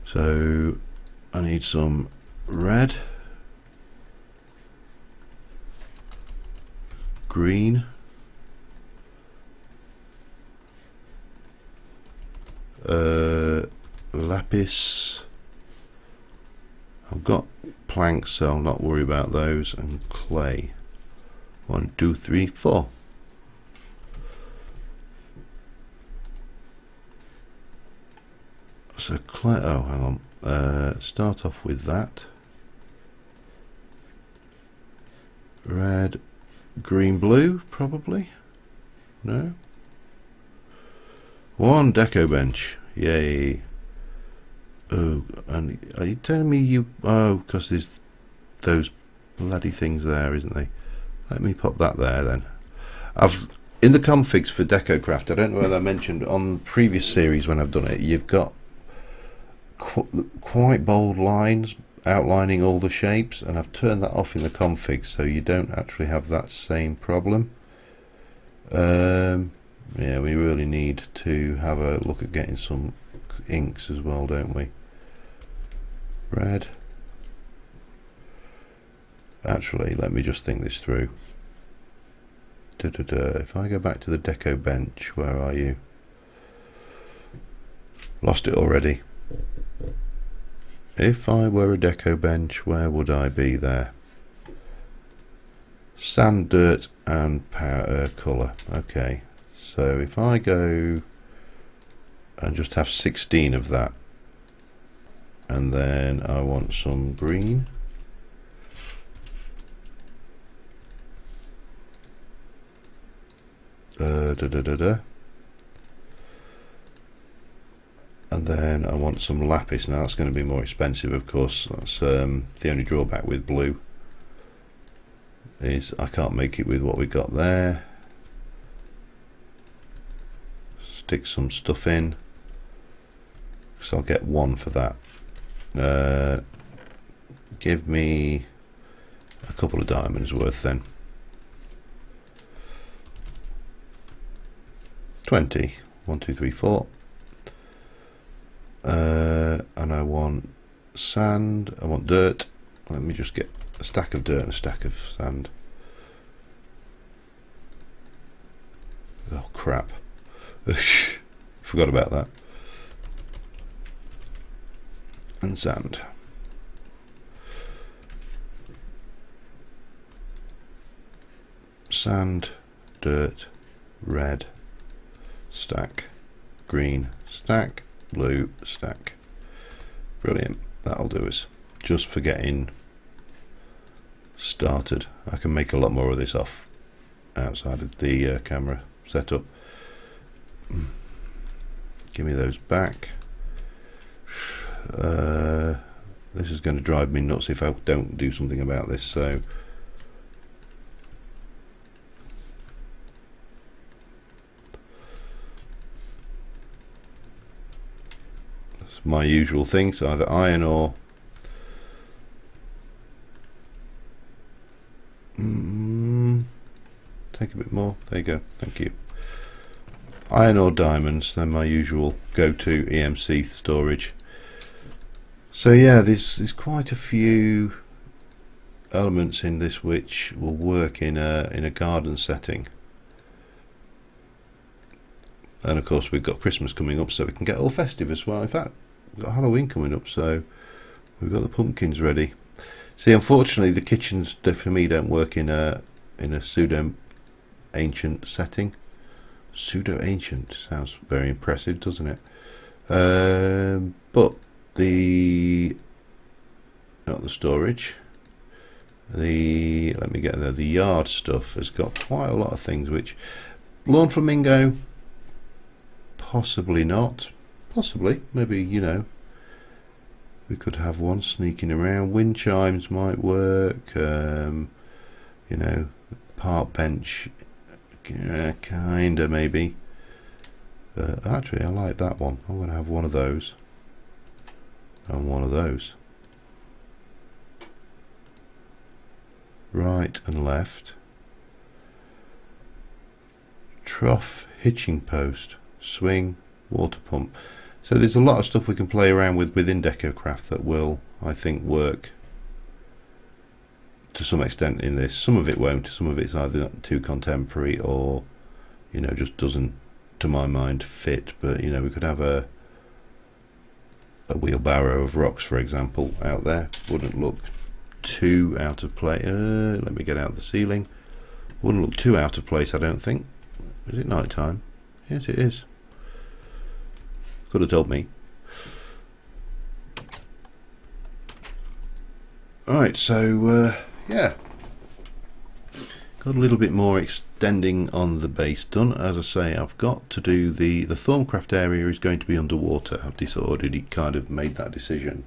So I need some red, green, lapis. I've got planks, so I'll not worry about those, and clay. 1, 2, 3, 4. So clay, oh hang on, start off with that. Red, green, blue, probably. No. One deco bench, yay. Oh, and are you telling me you... Oh, because there's those bloody things there, isn't they? Let me pop that there then. I've... In the configs for DecoCraft, I don't know whether I mentioned on previous series when I've done it, you've got quite bold lines outlining all the shapes, and I've turned that off in the config so you don't actually have that same problem. Yeah, we really need to have a look at getting some inks as well, don't we? Red. Actually, let me just think this through. If I go back to the deco bench, where are you? Lost it already. If I were a deco bench, where would I be there? Sand, dirt and power colour. Okay, so if I go and just have 16 of that, and then I want some green. And then I want some lapis. Now that's going to be more expensive, of course. That's the only drawback with blue, is I can't make it with what we got there. Stick some stuff in, so I'll get 1 for that. Give me a couple of diamonds worth then. 20. 1, 2, 3, 4. And I want sand, I want dirt. Let me just get a stack of dirt and a stack of sand. Oh crap. Forgot about that. And sand. Sand, dirt, red, stack, green, stack, blue, stack. Brilliant. That'll do us. Just for getting started. I can make a lot more of this off outside of the camera setup. Give me those back. This is going to drive me nuts if I don't do something about this, so that's my usual thing. So either iron or take a bit more. There you go, thank you. Iron or diamonds, they're my usual go-to EMC storage. So yeah, there's quite a few elements in this which will work in a garden setting. And of course we've got Christmas coming up, so we can get all festive as well. In fact, we've got Halloween coming up, so we've got the pumpkins ready. See, unfortunately the kitchens for me don't work in a pseudo ancient setting. Pseudo ancient sounds very impressive, doesn't it? But not the storage, let me get there, the yard stuff has got quite a lot of things which lawn flamingo, possibly not, possibly, maybe, you know, we could have one sneaking around. Wind chimes might work, you know, park bench, kinda maybe. Actually I like that one. I'm going to have one of those and one of those, right and left. Trough, hitching post, swing, water pump. So there's a lot of stuff we can play around with within DecoCraft that will, I think, work to some extent in this. Some of it won't. Some of it's either too contemporary or, you know, just doesn't, to my mind, fit. But you know, we could have a wheelbarrow of rocks, for example, out there. Wouldn't look too out of place. Let me get out the ceiling. Wouldn't look too out of place, I don't think. Is it night time? Yes, it is. Could have told me. Alright, so yeah, got a little bit more extending on the base done. As I say, I've got to do the Thorncraft area is going to be underwater. I've already kind of made that decision.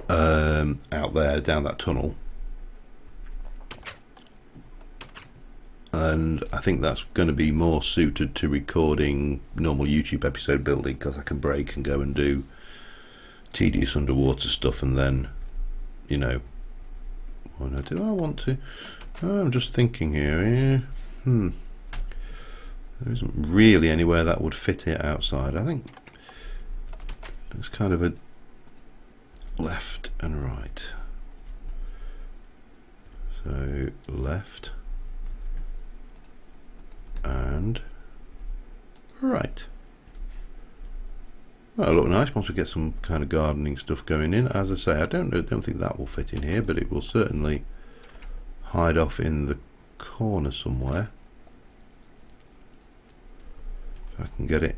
Out there down that tunnel, and I think that's going to be more suited to recording normal YouTube episode building, because I can break and go and do tedious underwater stuff, and then, you know, do I want to? I'm just thinking here. There isn't really anywhere that would fit it outside. I think it's kind of a left and right. So left and right. Well, it'll look nice once we get some kind of gardening stuff going in. As I say, I don't think that will fit in here, but it will certainly hide off in the corner somewhere. If I can get it,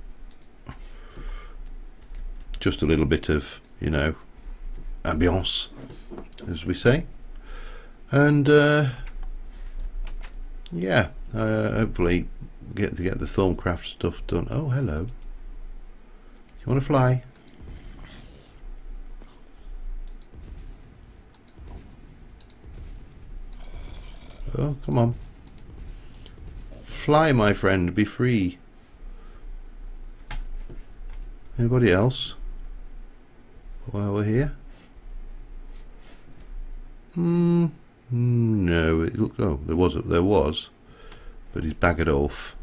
just a little bit of, you know, ambiance, as we say. And yeah, hopefully get the Thorncraft stuff done. Oh, hello. You want to fly? Oh, come on. Fly, my friend, be free. Anybody else while we're here? No, it looked, oh, there was, but he's baggered off.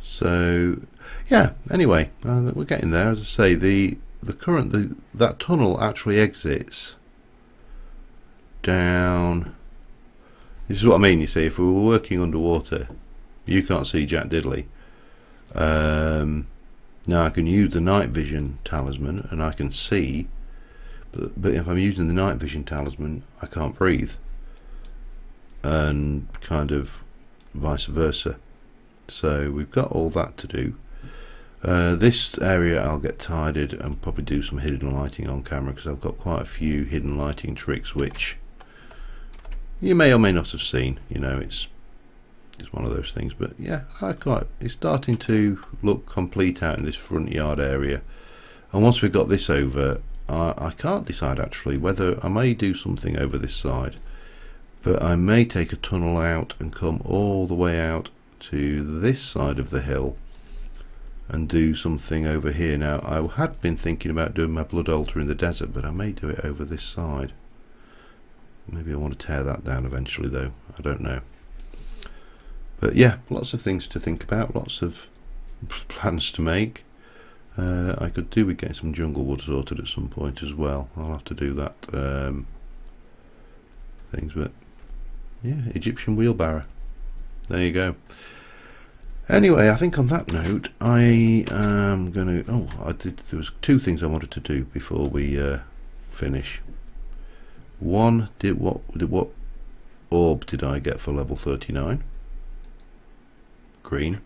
So yeah, anyway, we're getting there. As I say, that tunnel actually exits down. This is what I mean, you see, if we were working underwater, you can't see Jack Diddley. Now I can use the night vision talisman and I can see, but if I'm using the night vision talisman, I can't breathe, and kind of vice versa. So we've got all that to do. This area I'll get tidied and probably do some hidden lighting on camera, because I've got quite a few hidden lighting tricks which you may or may not have seen. You know, it's one of those things. But yeah, it's starting to look complete out in this front yard area. And once we've got this over, I can't decide actually whether I may do something over this side, but I may take a tunnel out and come all the way out to this side of the hill and do something over here. Now I had been thinking about doing my blood altar in the desert, but I may do it over this side. Maybe I want to tear that down eventually though, I don't know. But yeah, lots of things to think about, lots of plans to make. I could do with getting some jungle wood sorted at some point as well. I'll have to do that things, but yeah, Egyptian wheelbarrow. There you go. Anyway, I think on that note, I am going to... there was two things I wanted to do before we finish. One, what orb did I get for level 39? Green.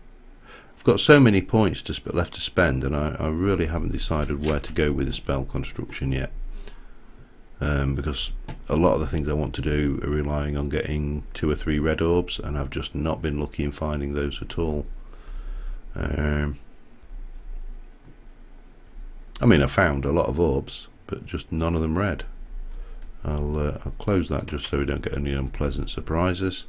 I've got so many points left to spend, and I really haven't decided where to go with the spell construction yet. Because a lot of the things I want to do are relying on getting 2 or 3 red orbs, and I've just not been lucky in finding those at all. I mean, I found a lot of orbs, but just none of them red. I'll close that just so we don't get any unpleasant surprises.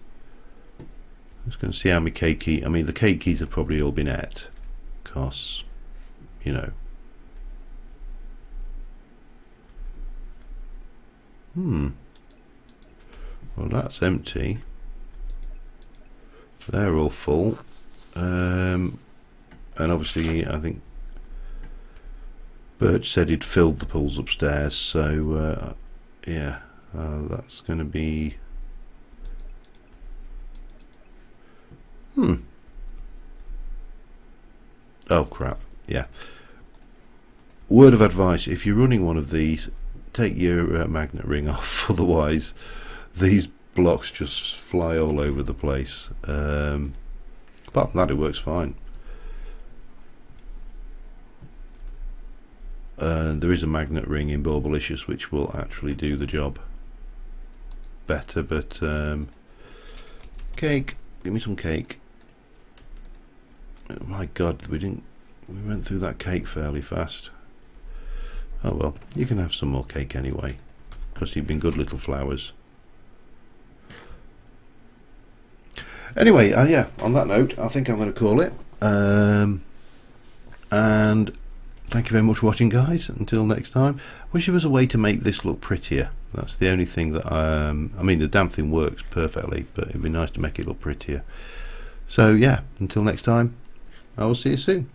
I'm just going to see how many cake keys. I mean, the cake keys have probably all been ate, because, you know. Well, that's empty. They're all full. And obviously, I think Birch said he'd filled the pools upstairs, so yeah, that's going to be... Oh crap, yeah. Word of advice, if you're running one of these, take your magnet ring off, otherwise these blocks just fly all over the place. Apart from that, it works fine. there is a magnet ring in Borbolicious which will actually do the job better, but cake, give me some cake. Oh my god, we went through that cake fairly fast. Oh well, you can have some more cake anyway, because you've been good little flowers. Anyway, yeah, on that note, I think I'm going to call it. And thank you very much for watching, guys. Until next time. Wish there was a way to make this look prettier. That's the only thing that I mean, the damn thing works perfectly, but it'd be nice to make it look prettier. So yeah, until next time, I will see you soon.